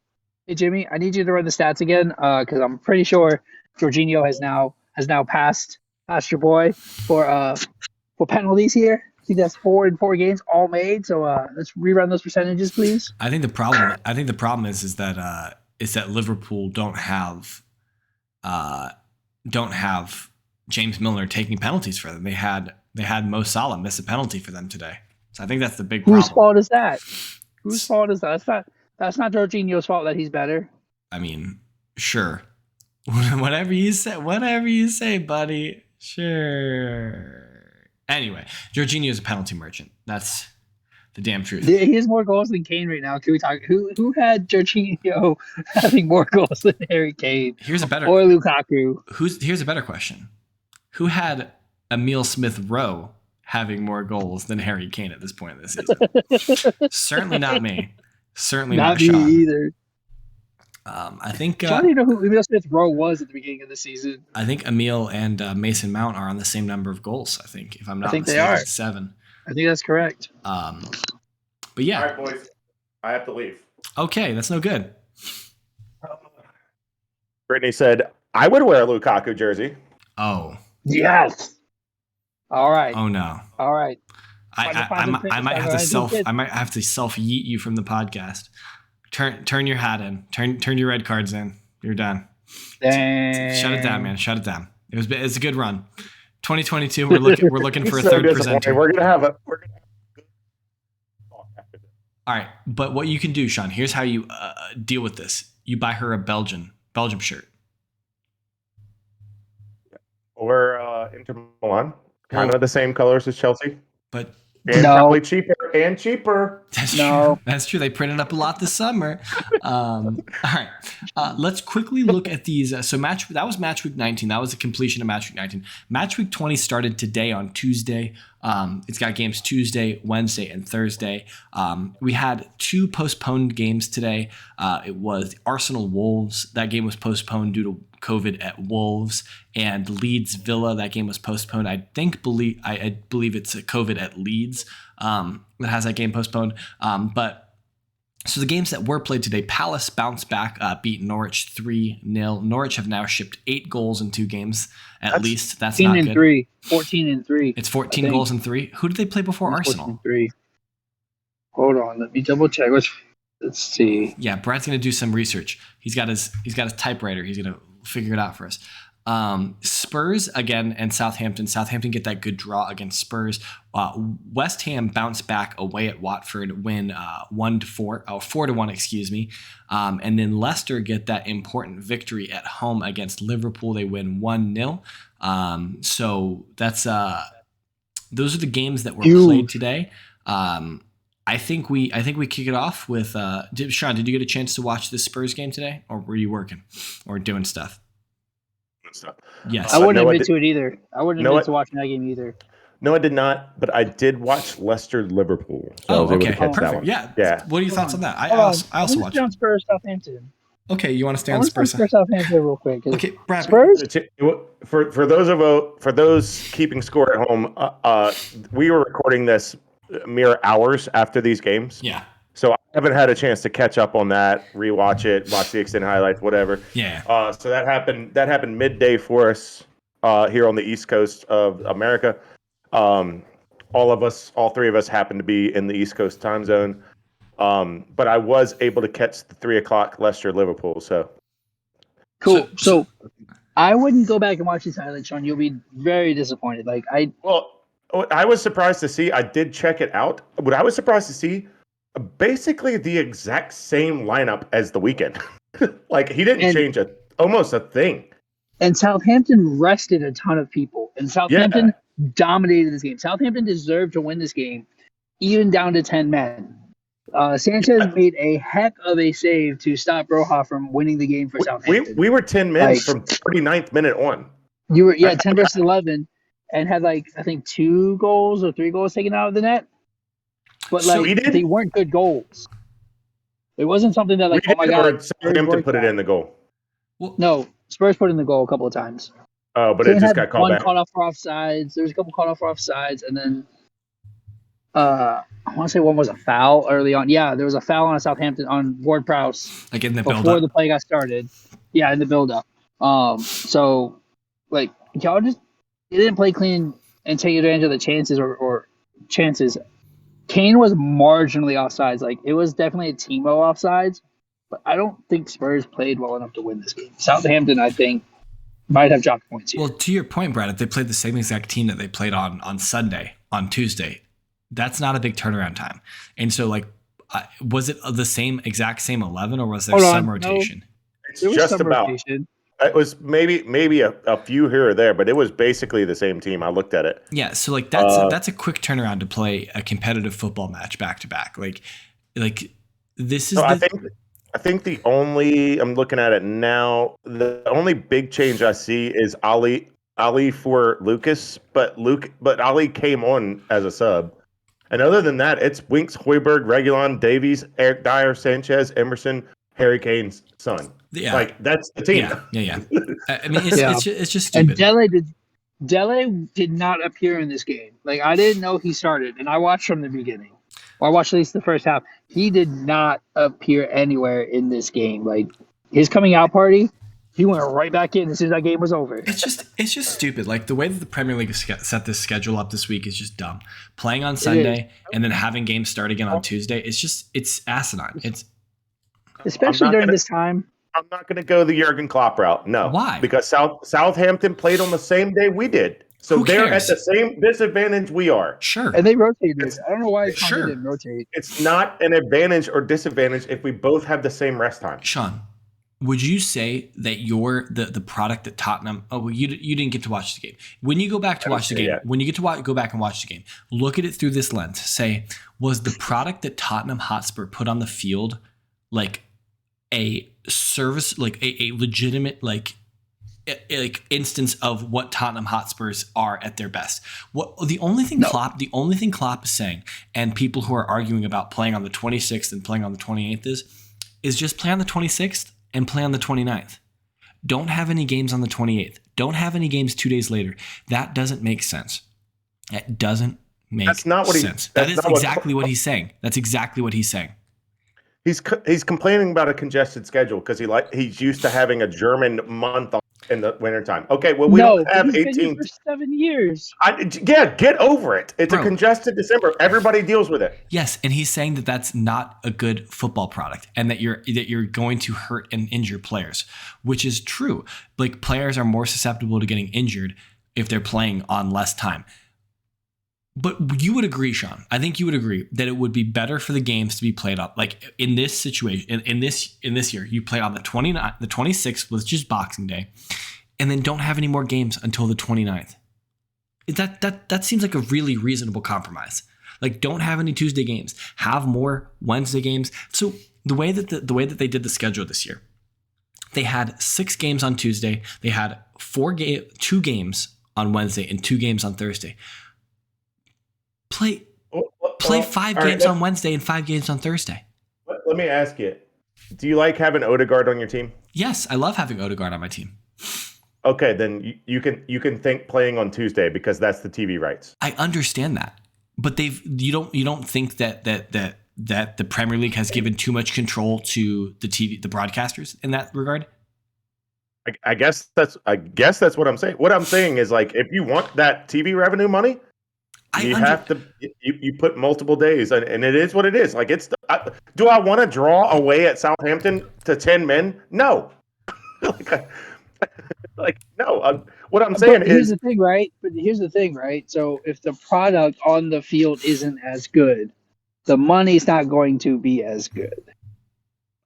I need you to run the stats again, because I'm pretty sure Jorginho has now passed your boy for penalties here. I think that's 4 in 4 games all made. So let's rerun those percentages, please. I think the problem is that Liverpool don't have James Milner taking penalties for them. They had Mo Salah miss a penalty for them today. So I think that's the big problem. Whose fault is that? Whose fault is that? That's not Jorginho's fault that he's better. I mean, sure. Whatever you say, buddy. Sure. Anyway, Jorginho is a penalty merchant. That's the damn truth. He has more goals than Kane right now. Can we talk? Who had Jorginho having more goals than Harry Kane? Or Lukaku. Here's a better question. Who had Emile Smith-Rowe having more goals than Harry Kane at this point in the season? Certainly not me. Certainly not Sean. Me either. I think Sean, do you know who Emil Smith Rowe was at the beginning of the season? I think Emil and Mason Mount are on the same number of goals. I think, if I'm not think they mistaken, are. 7. I think that's correct. But yeah. All right, boys, I have to leave. Okay, that's no good. Brittany said, I would wear a Lukaku jersey. Oh. Yes. All right. Oh no. All right. I might have to self yeet you from the podcast. Turn your hat in. Turn your red cards in. You're done. Dang. Shut it down, man. Shut it down. It's a good run. 2022. We're looking for a third presenter. We're gonna have All right, but what you can do, Sean? Here's how you deal with this. You buy her a Belgium shirt. Or Inter Milan, kind of the same colors as Chelsea, but probably cheaper. That's true. That's true. They printed up a lot this summer. All right, let's quickly look at these. So that was match week 19. That was the completion of match week 19. Match week 20 started today on Tuesday. It's got games Tuesday, Wednesday, and Thursday. We had 2 postponed games today. It was the Arsenal Wolves. That game was postponed due to COVID at Wolves, and Leeds Villa. That game was postponed. I believe it's a COVID at Leeds that has that game postponed. But so the games that were played today, Palace bounced back, beat Norwich 3-0. Norwich have now shipped 8 goals in 2 games at least. That's not good. 14-3. It's 14 goals and 3. Who did they play before Arsenal? 14-3. Hold on, let me double check. Let's see. Yeah, Brad's gonna do some research. He's got his typewriter. He's gonna figure it out for us. Spurs again and Southampton. Southampton get that good draw against Spurs. West Ham bounce back away at Watford, win 4-1, excuse me. And then Leicester get that important victory at home against Liverpool. They win 1-0. So that's those are the games that were played today. I think we kick it off with Sean. Did you get a chance to watch the Spurs game today, or were you working or doing stuff? Yes, I wouldn't admit to it either. I wouldn't admit to watching that game either. No, I did not, but I did watch Leicester Liverpool. So okay, perfect. Yeah. What are your thoughts on that? I also watched. On Spurs Southampton. Okay, you want to stay on Spurs? Spurs Southampton real quick. Okay, Brad. Spurs. For those keeping score at home, we were recording this mere hours after these games. Yeah. So I haven't had a chance to catch up on that, rewatch it, watch the extended highlights, whatever. Yeah. So that happened midday for us here on the East Coast of America. All 3 of us happened to be in the East Coast time zone. But I was able to catch the 3:00 Leicester Liverpool. So cool. So I wouldn't go back and watch these highlights, Sean. You'll be very disappointed. I was surprised to see. I did check it out. What I was surprised to see, basically the exact same lineup as the weekend. He didn't change almost a thing. And Southampton rested a ton of people. And Southampton dominated this game. Southampton deserved to win this game, even down to 10 men. Sanchez made a heck of a save to stop Broha from winning the game for Southampton. We were 10 men from 39th minute on. You were 10 versus 11, and had I think 2 goals or 3 goals taken out of the net. But they weren't good goals. It wasn't something that oh my god, Southampton put it in the goal. Well, no, Spurs put in the goal a couple of times. Oh, but it just got called back. One caught off for offsides. There was a couple caught off for offsides, and then I want to say one was a foul early on. Yeah, there was a foul on Southampton on Ward-Prowse in the build-up before the play got started. Yeah, in the build-up. So y'all you didn't play clean and take advantage of the chances or chances. Kane was marginally offsides. It was definitely a Timo offsides, but I don't think Spurs played well enough to win this game. Southampton, I think, might have dropped points here. Well, to your point, Brad, if they played the same exact team that they played on Sunday, on Tuesday, that's not a big turnaround time. And so, was it the exact same 11, or was there some rotation? No. It's just about. Rotation. It was maybe a few here or there, but it was basically the same team. I looked at it. Yeah, so that's a quick turnaround to play a competitive football match back to back. This is. So I think the only I'm looking at it now. The only big change I see is Ali for Lucas, but Ali came on as a sub. And other than that, it's Winks, Hoiberg, Reguilon, Davies, Eric Dyer, Sanchez, Emerson, Harry Kane's son. Yeah. Like that's the team. Yeah. I mean, it's just And stupid. Dele did not appear in this game. Like I didn't know he started, and I watched from the beginning. Or I watched at least the first half. He did not appear anywhere in this game. Like his coming out party, he went right back in as soon as that game was over. It's just stupid. Like the way that the Premier League has set this schedule up this week is just dumb. Playing on Sunday and then having games start again on Tuesday. It's asinine. It's especially during this time. I'm not going to go the Jurgen Klopp route. No. Why? Because Southampton played on the same day we did. So Who they're cares? at the same disadvantage we are. Sure. And they rotated. I don't know why Sure. they didn't rotate. It's not an advantage or disadvantage if we both have the same rest time. Sean, would you say that you're the product that Tottenham? Oh, well, you didn't get to watch the game. When you go back to watch the game, when you get to go back and watch the game, look at it through this lens. Say, was the product that Tottenham Hotspur put on the field like a service, like a legitimate like instance of what Tottenham Hotspurs are at their best? What the only thing Klopp is saying, and people who are arguing about playing on the 26th and playing on the 28th is just play on the 26th and play on the 29th. Don't have any games on the 28th. Don't have any games 2 days later. That doesn't make sense. That doesn't make sense. That is exactly what he's saying. That's exactly what he's saying. He's complaining about a congested schedule because he's used to having a German month in the wintertime. Okay, well, we don't have 18 for 7 years. Get over it. It's a congested December. Everybody deals with it. Yes, and he's saying that that's not a good football product and that you're going to hurt and injure players, which is true. Like players are more susceptible to getting injured if they're playing on less time. But you would agree, Sean. I think you would agree that it would be better for the games to be played on, like in this situation, in this year, you play on the 29th, the 26th, which is Boxing Day, and then don't have any more games until the 29th. That seems like a really reasonable compromise. Like, don't have any Tuesday games, have more Wednesday games. So the way that they did the schedule this year, they had 6 games on Tuesday, they had 2 games on Wednesday, and 2 games on Thursday. Play 5 games on Wednesday and 5 games on Thursday. Let me ask you, do you like having Odegaard on your team? Yes, I love having Odegaard on my team. Okay, then you can think playing on Tuesday because that's the TV rights. I understand that, but you don't think that the Premier League has given too much control to the broadcasters in that regard? I guess that's what I'm saying. What I'm saying is, like, if you want that TV revenue money, you put multiple days, and it is what it is. Like, do I want to draw away at Southampton to 10 men? No. No. What I'm saying here's the thing, right? But here's the thing, right? So if the product on the field isn't as good, the money's not going to be as good.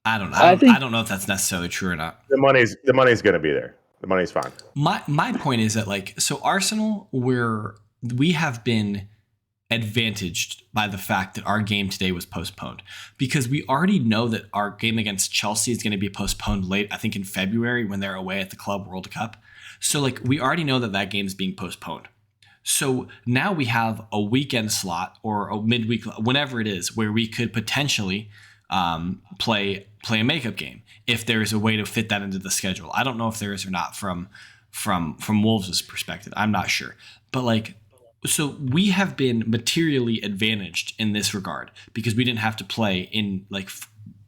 I don't know. I don't know if that's necessarily true or not. The money's going to be there. The money's fine. My point is that, like, so Arsenal, we have been advantaged by the fact that our game today was postponed, because we already know that our game against Chelsea is going to be postponed late, I think in February, when they're away at the Club World Cup. So, like, we already know that game is being postponed. So now we have a weekend slot or a midweek, whenever it is, where we could potentially play a makeup game if there is a way to fit that into the schedule. I don't know if there is or not from Wolves' perspective. I'm not sure. But, like, so we have been materially advantaged in this regard because we didn't have to play in like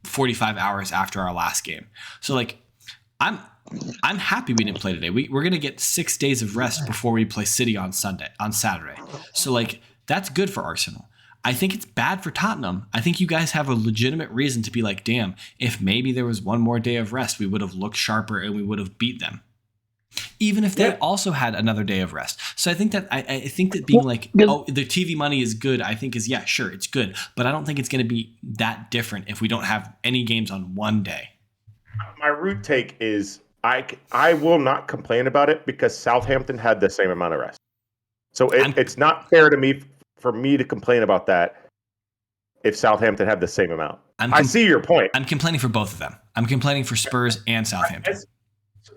45 hours after our last game. So, like, I'm happy we didn't play today. We're going to get 6 days of rest before we play City on Saturday. So, like, that's good for Arsenal. I think it's bad for Tottenham. I think you guys have a legitimate reason to be like, damn, if maybe there was one more day of rest, we would have looked sharper and we would have beat them. Even if they also had another day of rest. So I think that being like, oh, the TV money is good, I think is, yeah, sure, it's good. But I don't think it's going to be that different if we don't have any games on one day. My root take is I will not complain about it because Southampton had the same amount of rest. So it's not fair to me for me to complain about that if Southampton had the same amount. I see your point. I'm complaining for both of them. I'm complaining for Spurs and Southampton.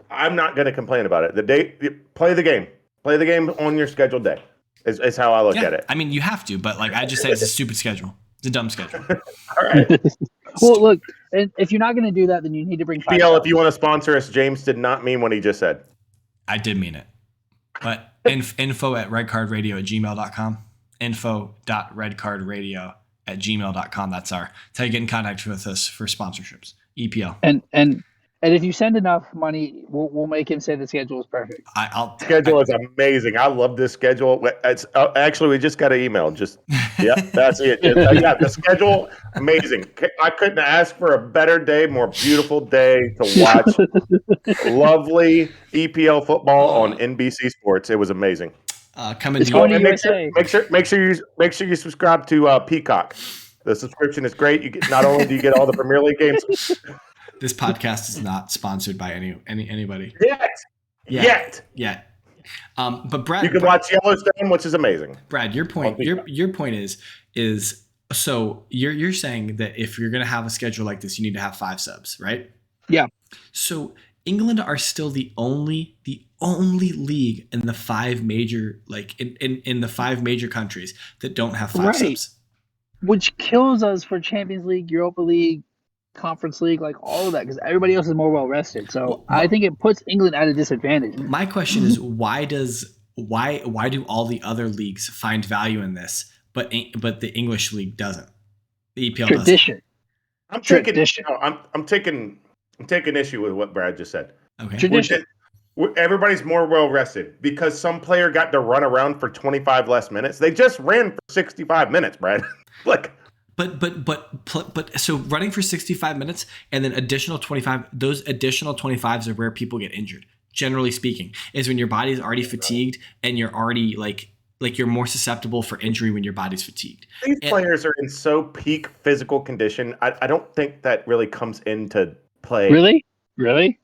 I'm not going to complain about it. Play the game on your scheduled day is how I look at it. I mean, you have to, but, like, I just say it's a stupid schedule. It's a dumb schedule. All right. Well, look, And if you're not going to do that, then you need to bring 5 PL, subs. if you want to sponsor us, James did not mean what he just said. I did mean it. But info@redcardradio@gmail.com. info.redcardradio@gmail.com. That's how you get in contact with us for sponsorships. EPL. And if you send enough money, we'll make him say the schedule is perfect. Schedule is amazing. I love this schedule. It's actually, we just got an email. That's it. Yeah, the schedule, amazing. I couldn't ask for a better day, more beautiful day to watch lovely EPL football on NBC Sports. It was amazing. Coming It's to going to you. USA. Make sure you subscribe to Peacock. The subscription is great. You get not only do you get all the Premier League games. This podcast is not sponsored by anybody yet. But Brad, you can watch Yellowstone, which is amazing. Brad, your point is so you're saying that if you're going to have a schedule like this, you need to have 5 subs, right? Yeah. So England are still the only league in the 5 major in the 5 major countries that don't have 5 subs, which kills us for Champions League, Europa League, Conference League, like all of that, because everybody else is more well rested. So I think it puts England at a disadvantage. My question is, why do all the other leagues find value in this, but the English league doesn't? The EPL tradition. doesn't. I'm taking issue with what Brad just said. Okay. Tradition. Everybody's more well rested because some player got to run around for 25 less minutes. They just ran for 65 minutes, Brad. But so running for 65 minutes and then additional 25, those additional 25s are where people get injured. Generally speaking, is when your body is already fatigued and you're already like you're more susceptible for injury when your body's fatigued. These players are in so peak physical condition. I don't think that really comes into play. Really? Do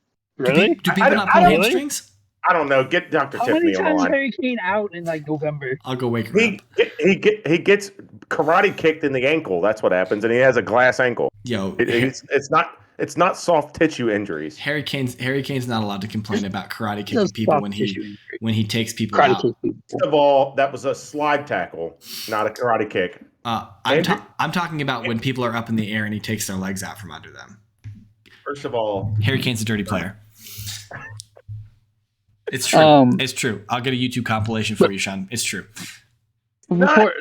people not pull hamstrings? I don't know. Get Dr. How Tiffany many on the times line. Harry Kane out in November? I'll go wake her up. He gets karate kicked in the ankle. That's what happens, and he has a glass ankle. It's not soft tissue injuries. Harry Kane's not allowed to complain about karate kicking people when he takes people out. First of all, that was a slide tackle, not a karate kick. I'm talking about when people are up in the air and he takes their legs out from under them. First of all, Harry Kane's a dirty player. It's true. It's true. I'll get a YouTube compilation for you, Sean. It's true. Before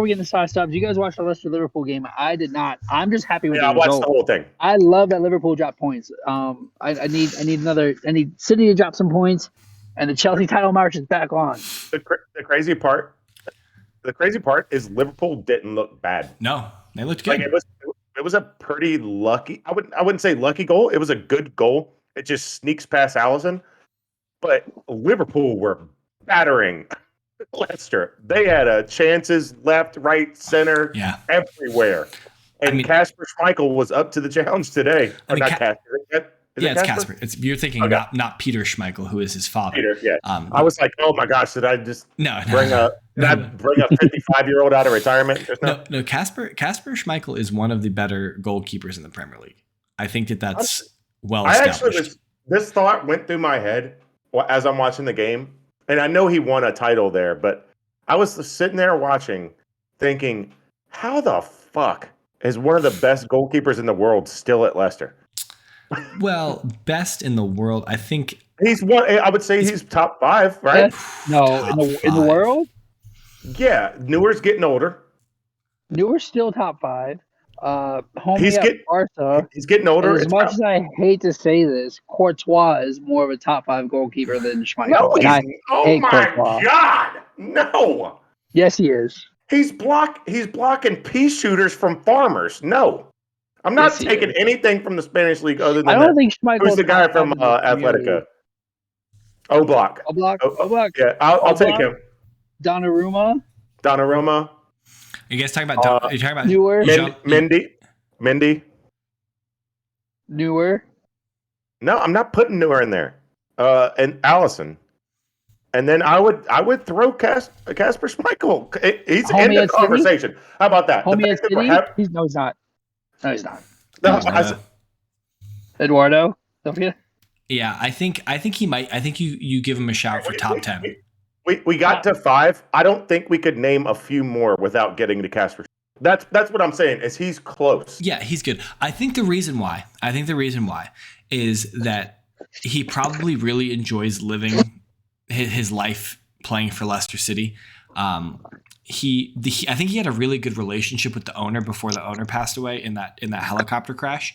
we get into side stuff, did you guys watch the Leicester Liverpool game? I did not. I'm just happy with the result. I watched the whole thing. I love that Liverpool dropped points. I need City to drop some points, and the Chelsea title march is back on. The crazy part is Liverpool didn't look bad. No, they looked good. It was a pretty lucky. I wouldn't say lucky goal. It was a good goal. It just sneaks past Alisson. But Liverpool were battering Leicester. They had chances left, right, center, everywhere. And Kasper Schmeichel was up to the challenge today. Casper. It's Casper. You're thinking not Peter Schmeichel, who is his father. Peter, yeah. I was like, oh my gosh, did I just bring a 55-year-old out of retirement? No. Kasper Schmeichel is one of the better goalkeepers in the Premier League. I think that's well established. This thought went through my head as I'm watching the game, and I know he won a title there, but I was sitting there watching, thinking, how the fuck is one of the best goalkeepers in the world still at Leicester? Well, best in the world, I think he's one. I would say he's top 5, right? In the world. Yeah, Neuer's getting older. Neuer's still top 5. Barca. He's getting older. As much as I hate to say this, Courtois is more of a top 5 goalkeeper than Schmeichel. Oh my God! No. Yes, he is. He's blocking pea shooters from farmers. No, I'm not taking anything from the Spanish league other than I don't think Schmeichel. Who's the guy from Atletico? Oblak. Yeah, I'll take him. Donnarumma. You guys talking about? Are you talking about Neuer? Mendy. Neuer. No, I'm not putting Neuer in there. And Alisson. And then I would throw Kasper Schmeichel. He's in the conversation. City? How about that? No, he's not. No, he's not. Eduardo. Don't forget. Yeah, I think he might. I think you give him a shout for top 10. We got to 5. I don't think we could name a few more without getting to Kasper. That's what I'm saying. Is he's close? Yeah, he's good. I think the reason why is that he probably really enjoys living his life playing for Leicester City. I think he had a really good relationship with the owner before the owner passed away in that helicopter crash.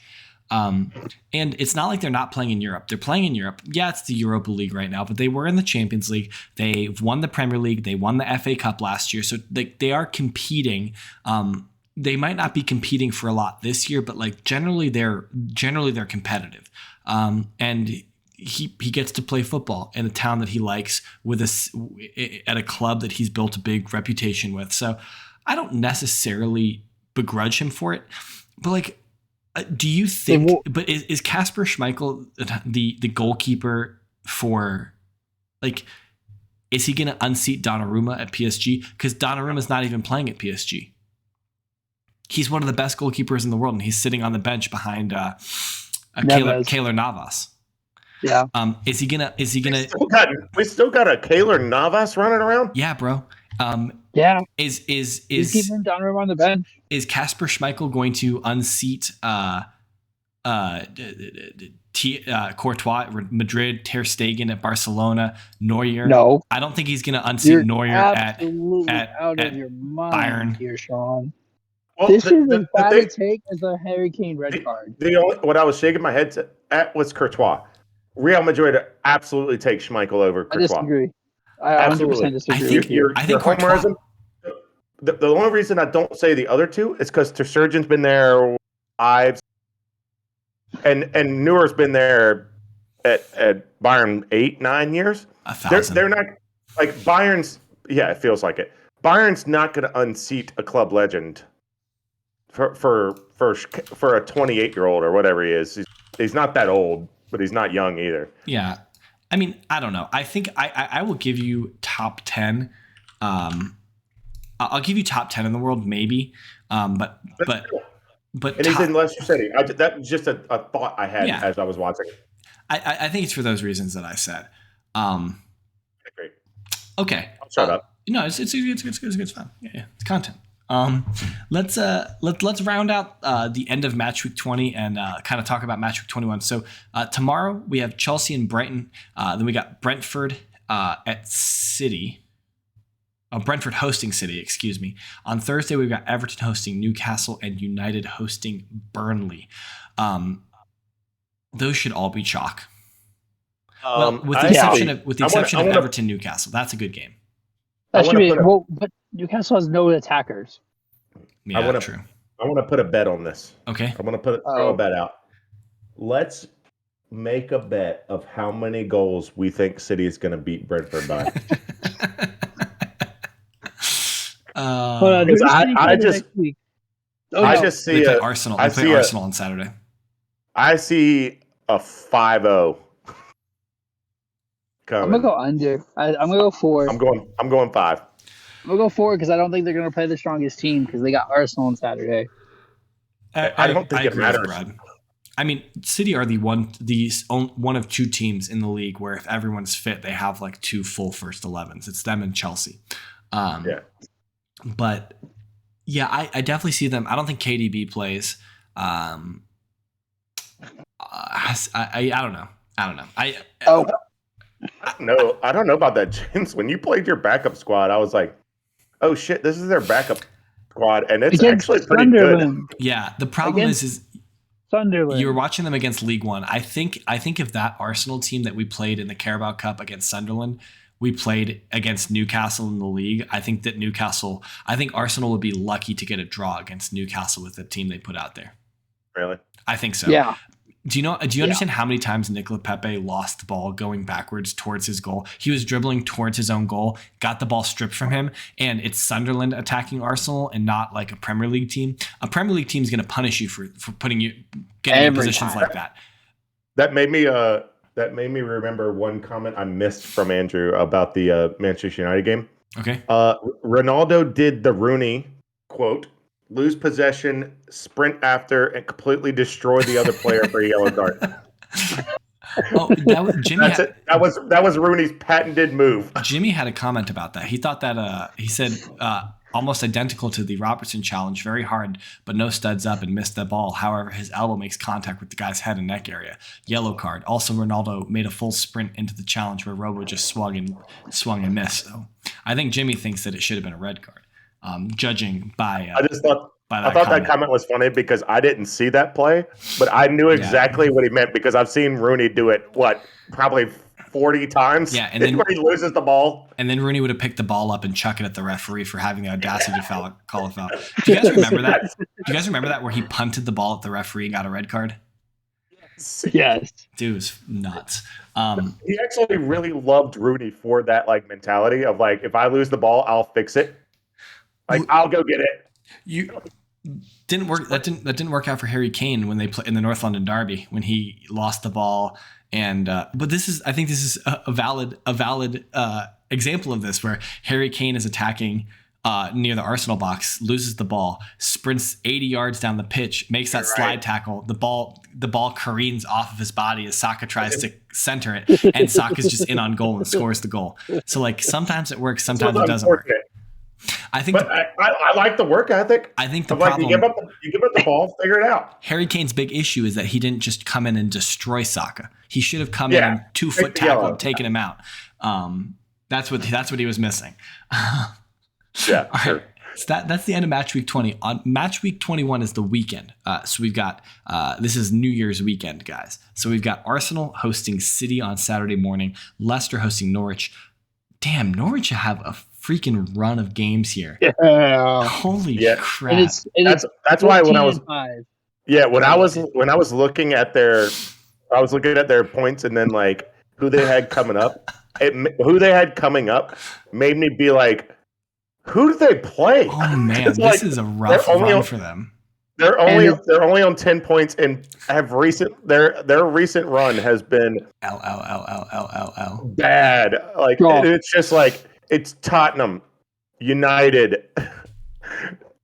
And it's not like they're not playing in Europe. They're playing in Europe. Yeah, it's the Europa League right now, but they were in the Champions League. They've won the Premier League. They won the FA Cup last year. So they are competing. They might not be competing for a lot this year, but like generally they're competitive. And he gets to play football in a town that he likes at a club that he's built a big reputation with. So I don't necessarily begrudge him for it, but like, do you think? But is Kasper Schmeichel the goalkeeper for, like, is he going to unseat Donnarumma at PSG? Because Donnarumma's not even playing at PSG. He's one of the best goalkeepers in the world, and he's sitting on the bench behind Keylor Navas. Yeah. Is he gonna? We still got a Keylor Navas running around. Yeah, bro. Yeah. Is He's keeping Donnarumma on the bench? Is Kasper Schmeichel going to unseat Courtois at Madrid, Ter Stegen at Barcelona, Neuer? No. I don't think he's going to unseat Neuer at out of your mind Bayern. here, Sean. Well, This is as bad a take as a Harry Kane red card. What I was shaking my head at was Courtois. Real Madrid absolutely take Schmeichel over Courtois. I disagree. I 100% disagree with you. I think Courtois. The only reason I don't say the other two is because Ter Stegen's been there 5, and Neuer's been there at Bayern 8-9 years. 1,000. They're not like Bayern's. Yeah, it feels like it. Bayern's not going to unseat a club legend for a 28-year-old or whatever he is. He's not that old, but he's not young either. Yeah, I mean, I don't know. I think I will give you top 10. I'll give you top 10 in the world, maybe. But and he's in Leicester City. That was just a thought I had as I was watching it. I think it's for those reasons that I said. Great. Okay. I'll shut up. No, it's fun. Yeah, it's content. Let's round out the end of match week 20 and kind of talk about match week 21. So tomorrow we have Chelsea and Brighton. Then we got Brentford at City. Brentford hosting City, excuse me. On Thursday, we've got Everton hosting Newcastle and United hosting Burnley. Those should all be chalk. With the exception of Everton Newcastle, that's a good game. That should be. But Newcastle has no attackers. Yeah, true. I want to put a bet on this. Okay. I want to throw a bet out. Let's make a bet of how many goals we think City is going to beat Brentford by. I just see Arsenal. I play Arsenal on Saturday. I see a 5-0. I'm gonna go under. I'm gonna go 4. I'm going 5. I'm gonna go 4 because I don't think they're gonna play the strongest team because they got Arsenal on Saturday. I don't think it matters. Brad. I mean, City are one of 2 teams in the league where if everyone's fit, they have like 2 full first 11s. It's them and Chelsea. But yeah, I definitely see them. I don't think KDB plays. I don't know. I don't know about that, James. When you played your backup squad, I was like, oh shit, this is their backup squad, and it's actually pretty good. Yeah, the problem is Sunderland. You were watching them against League One. I think if that Arsenal team that we played in the Carabao Cup against Sunderland, we played against Newcastle in the league. I think Arsenal would be lucky to get a draw against Newcastle with the team they put out there. Really? I think so. Yeah. Do you understand how many times Nicola Pepe lost the ball going backwards towards his goal? He was dribbling towards his own goal, got the ball stripped from him, and it's Sunderland attacking Arsenal and not like a Premier League team. A Premier League team is going to punish you for getting in positions like that. That made me remember one comment I missed from Andrew about the Manchester United game. Okay. Ronaldo did the Rooney quote: lose possession, sprint after, and completely destroy the other player for a yellow card. That was Rooney's patented move. Jimmy had a comment about that. He thought that he said almost identical to the Robertson challenge, very hard, but no studs up and missed the ball. However, his elbow makes contact with the guy's head and neck area. Yellow card. Also, Ronaldo made a full sprint into the challenge where Robo just swung and missed. So I think Jimmy thinks that it should have been a red card, judging by. I thought that comment was funny because I didn't see that play, but I knew exactly what he meant because I've seen Rooney do it, probably 40 times. Yeah, and then where he loses the ball. And then Rooney would have picked the ball up and chuck it at the referee for having the audacity to call a foul. Do you guys remember that? Do you guys remember that where he punted the ball at the referee and got a red card? Yes. Dude, it was nuts. He actually really loved Rooney for that mentality of if I lose the ball, I'll fix it. I'll go get it. You didn't work. That didn't work out for Harry Kane when they play in the North London Derby when he lost the ball. And but I think this is a valid example of this where Harry Kane is attacking near the Arsenal box, loses the ball, sprints 80 yards down the pitch, makes that slide tackle. The ball careens off of his body as Saka tries to center it, and Saka's just in on goal and scores the goal. So sometimes it works, sometimes it doesn't work. I think, I like the work ethic. I think the problem, you give up the ball, figure it out. Harry Kane's big issue is that he didn't just come in and destroy Saka. He should have come in and 2-foot tackle and taken him out. That's what he was missing. Yeah, all right. So that's the end of match week 20. On match week 21 is the weekend. So we've got this is New Year's weekend, guys. So we've got Arsenal hosting City on Saturday morning, Leicester hosting Norwich. Damn, Norwich have a freaking run of games here. Yeah. Holy crap. That's why when I was looking at their points and then who they had coming up, made me be like, who do they play? Oh man, this is a rough run for them. They're only on 10 points and have their recent run has been bad. It's just it's Tottenham, United,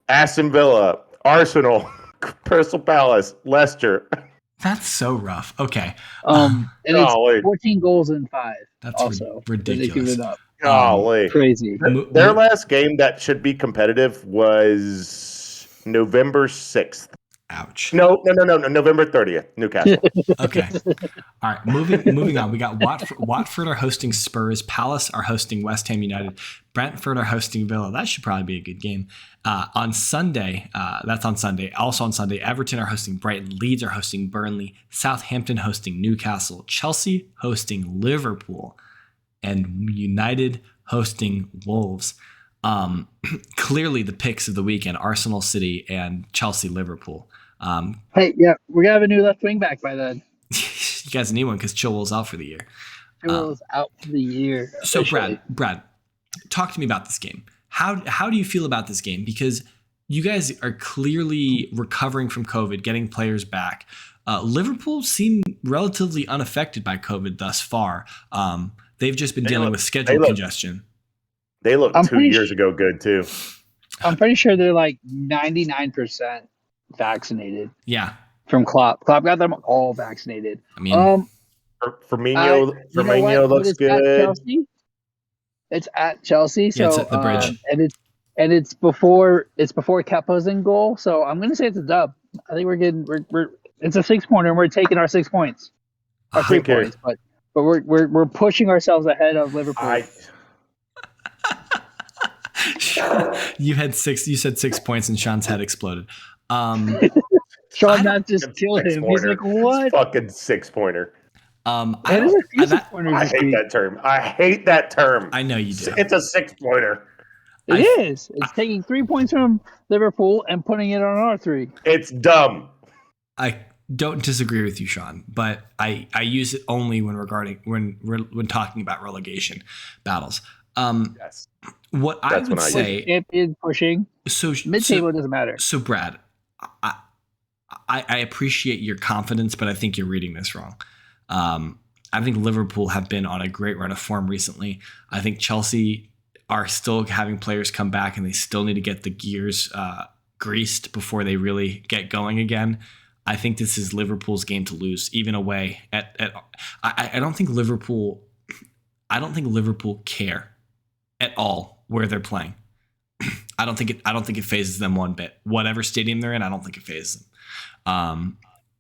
Aston Villa, Arsenal, Crystal Palace, Leicester. That's so rough. Okay. And it's 14 goals in 5. That's also ridiculous. Golly. Crazy. Their last game that should be competitive was November 6th. Ouch. No, November 30th, Newcastle. Okay. All right, moving on. We got Watford are hosting Spurs. Palace are hosting West Ham United. Brentford are hosting Villa. That should probably be a good game. On Sunday, that's on Sunday. Also on Sunday, Everton are hosting Brighton. Leeds are hosting Burnley. Southampton hosting Newcastle. Chelsea hosting Liverpool. And United hosting Wolves. Clearly the picks of the weekend, Arsenal City and Chelsea Liverpool. Hey, yeah, we're going to have a new left wing back by then. You guys need one because Chilwell's out for the year. Chilwell's out for the year. So Brad, talk to me about this game. How do you feel about this game? Because you guys are clearly recovering from COVID, getting players back. Liverpool seem relatively unaffected by COVID thus far. They've just been dealing with schedule congestion. They looked 2 years ago good too. I'm pretty sure they're 99% vaccinated. Yeah. From Klopp. Klopp got them all vaccinated. I mean, Firmino looks good. It's at Chelsea. So it's at the bridge. It's before Kepa's in goal. So I'm gonna say it's a dub. I think it's a 6-pointer and we're taking our 6 points. Our 3 points, but we're pushing ourselves ahead of Liverpool. You said 6 points and Sean's head exploded. Sean not just killed him. He's like, what? Fucking 6-pointer. I hate that term. I know you do. It's a 6-pointer. It is. It's taking 3 points from Liverpool and putting it on our 3. It's dumb. I don't disagree with you, Sean, but I use it only when talking about relegation battles. Yes. What I would say, it is pushing. So mid-table doesn't matter. So Brad, I appreciate your confidence, but I think you're reading this wrong. I think Liverpool have been on a great run of form recently. I think Chelsea are still having players come back, and they still need to get the gears greased before they really get going again. I think this is Liverpool's game to lose, even away. I don't think Liverpool care at all where they're playing. I don't think it phases them one bit. Whatever stadium they're in, I don't think it phases them.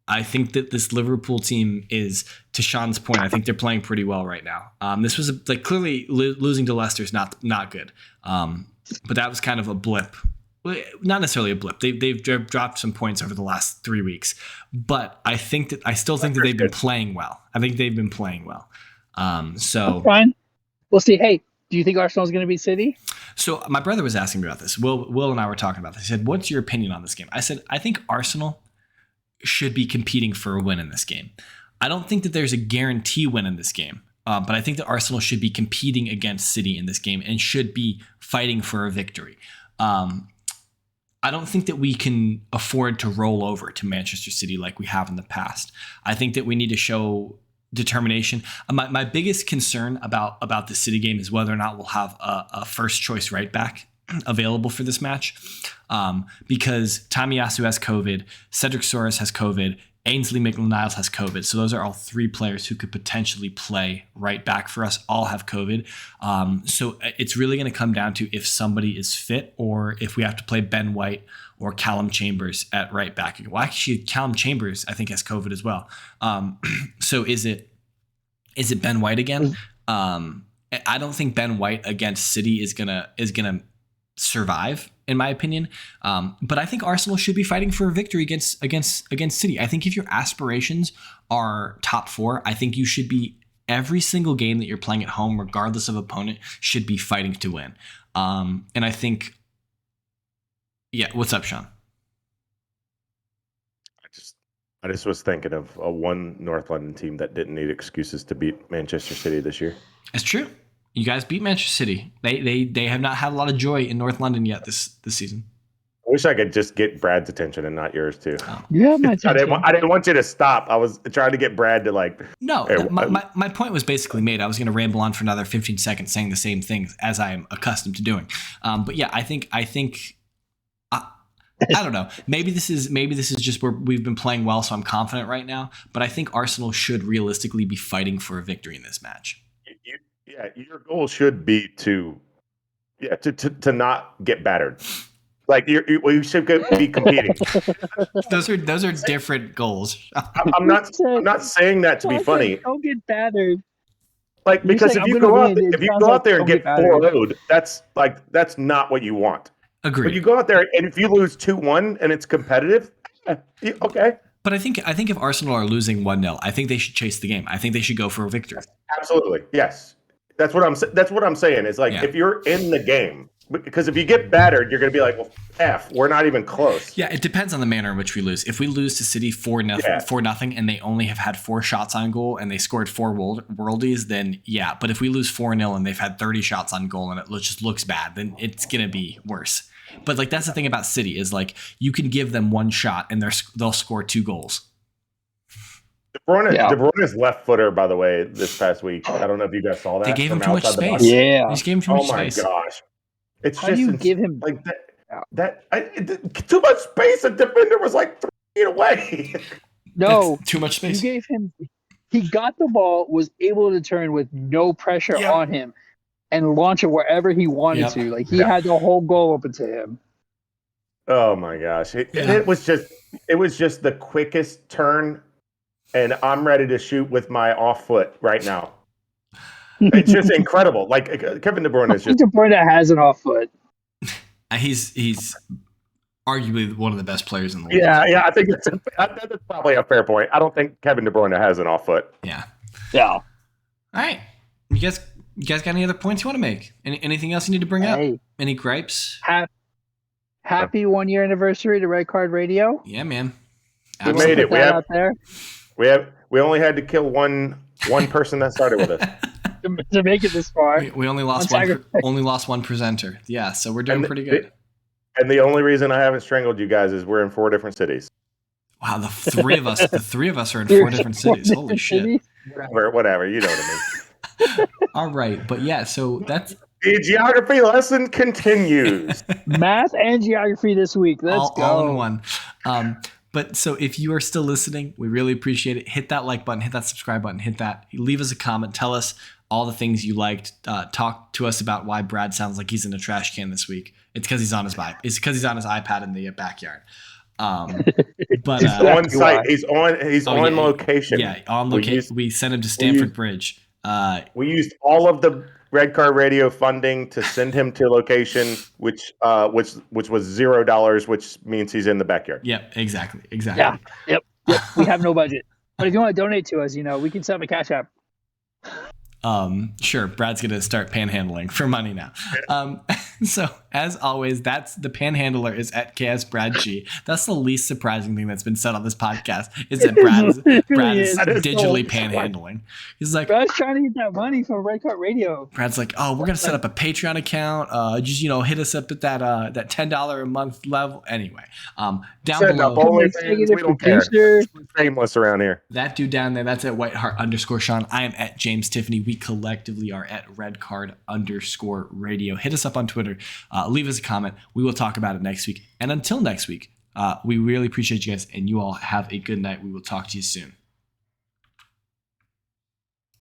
I think that this Liverpool team is, to Sean's point, I think they're playing pretty well right now. This was clearly losing to Leicester is not good, but that was kind of a blip. Not necessarily a blip. They've dropped some points over the last 3 weeks, but I still think that they've been playing well. I think they've been playing well. So fine. We'll see. Hey, do you think Arsenal's going to beat City? So my brother was asking me about this. Will and I were talking about this. He said, "What's your opinion on this game?" I said, "I think Arsenal should be competing for a win in this game. I don't think that there's a guarantee win in this game, but I think that Arsenal should be competing against City in this game and should be fighting for a victory. I don't think that we can afford to roll over to Manchester City like we have in the past. I think that we need to show determination. My biggest concern about the City game is whether or not we'll have a first choice right back available for this match, because Tomiyasu has COVID, Cedric Soares has COVID, Ainsley Maitland-Niles has COVID. So those are all 3 players who could potentially play right back for us, all have COVID. So it's really going to come down to if somebody is fit or if we have to play Ben White or Callum Chambers at right back. Well, actually, Callum Chambers, I think, has COVID as well. So is it Ben White again? I don't think Ben White against City is gonna survive, in my opinion. But I think Arsenal should be fighting for a victory against City. I think if your aspirations are top 4, I think you should be, every single game that you're playing at home, regardless of opponent, should be fighting to win. And I think, yeah, what's up, Sean? I just was thinking of a one North London team that didn't need excuses to beat Manchester City this year. It's true. You guys beat Manchester City. They have not had a lot of joy in North London yet this season. I wish I could just get Brad's attention and not yours too. Oh. Yeah, my attention. I didn't want you to stop. I was trying to get Brad to No, hey, my point was basically made. I was going to ramble on for another 15 seconds saying the same things as I am accustomed to doing. But yeah, I think I don't know. Maybe this is just where we've been playing well, so I'm confident right now. But I think Arsenal should realistically be fighting for a victory in this match. Your goal should be to not get battered. You should be competing. Those are different goals. I'm not saying that to be funny. Don't get battered. Because if you go out there and get 4-0'd, that's not what you want. Agreed. But you go out there and if you lose 2-1 and it's competitive, okay. But I think if Arsenal are losing 1-0, I think they should chase the game. I think they should go for a victory. Absolutely, yes. That's what I'm saying. Is if you're in the game, because if you get battered, you're going to be like, well, we're not even close. Yeah, it depends on the manner in which we lose. If we lose to City 4-0, and they only have had 4 shots on goal and they scored 4 worldies, then yeah. But if we lose 4-0 and they've had 30 shots on goal and it just looks bad, then it's going to be worse. But that's the thing about City is you can give them 1 shot and they'll score 2 goals. De Bruyne's left footer, by the way, this past week. I don't know if you guys saw that. They gave him too much space. Yeah, they just gave him too much space. Oh my gosh! It's How do you give him too much space? A defender was 3 feet away. No, that's too much space. You gave him. He got the ball, was able to turn with no pressure on him, and launch it wherever he wanted to. He had the whole goal open to him. Oh my gosh! It was just the quickest turn. And I'm ready to shoot with my off foot right now. It's just incredible. Kevin De Bruyne is just. De Bruyne has an off foot. He's arguably one of the best players in the world. Yeah. I think that's probably a fair point. I don't think Kevin De Bruyne has an off foot. Yeah. All right. You guys got any other points you want to make? Anything else you need to bring up? Any gripes? Happy 1-year anniversary to Red Card Radio. Yeah, man. We made it. We only had to kill one person that started with us to make it this far. We only lost one presenter. Yeah, so we're doing pretty good. And the only reason I haven't strangled you guys is we're in 4 different cities. Wow, the three of us are in 4 different cities. Holy shit! Whatever, you know what I mean. All right, but yeah, so that's the geography lesson continues. Math and geography this week. Let's go all in one. But so if you are still listening, we really appreciate it. Hit that like button, hit that subscribe button, leave us a comment. Tell us all the things you liked. Talk to us about why Brad sounds like he's in a trash can this week. It's because he's on his iPad in the backyard. But He's on site. He's on location. Yeah, on location. We sent him to Stamford Bridge. We used all of the Red Card Radio funding to send him to location, which was $0, which means he's in the backyard. Yep, exactly. Yeah, yep. We have no budget, but if you want to donate to us, we can set up a Cash App. Sure. Brad's going to start panhandling for money now. So as always, that's the panhandler is at KS Brad G. That's the least surprising thing that's been said on this podcast is that Brad is digitally panhandling. He's like, Brad's trying to get that money from Red Cart Radio. Brad's like, oh, we're going to set up a Patreon account. Just, hit us up at that $10 a month level. Anyway, down below. We don't care. We're shameless around here. That dude down there, that's at Whiteheart_Sean. I am at James Tiffany. We collectively are at redcard_radio. Hit us up on Twitter. Leave us a comment. We will talk about it next week. And until next week, we really appreciate you guys, and you all have a good night. We will talk to you soon.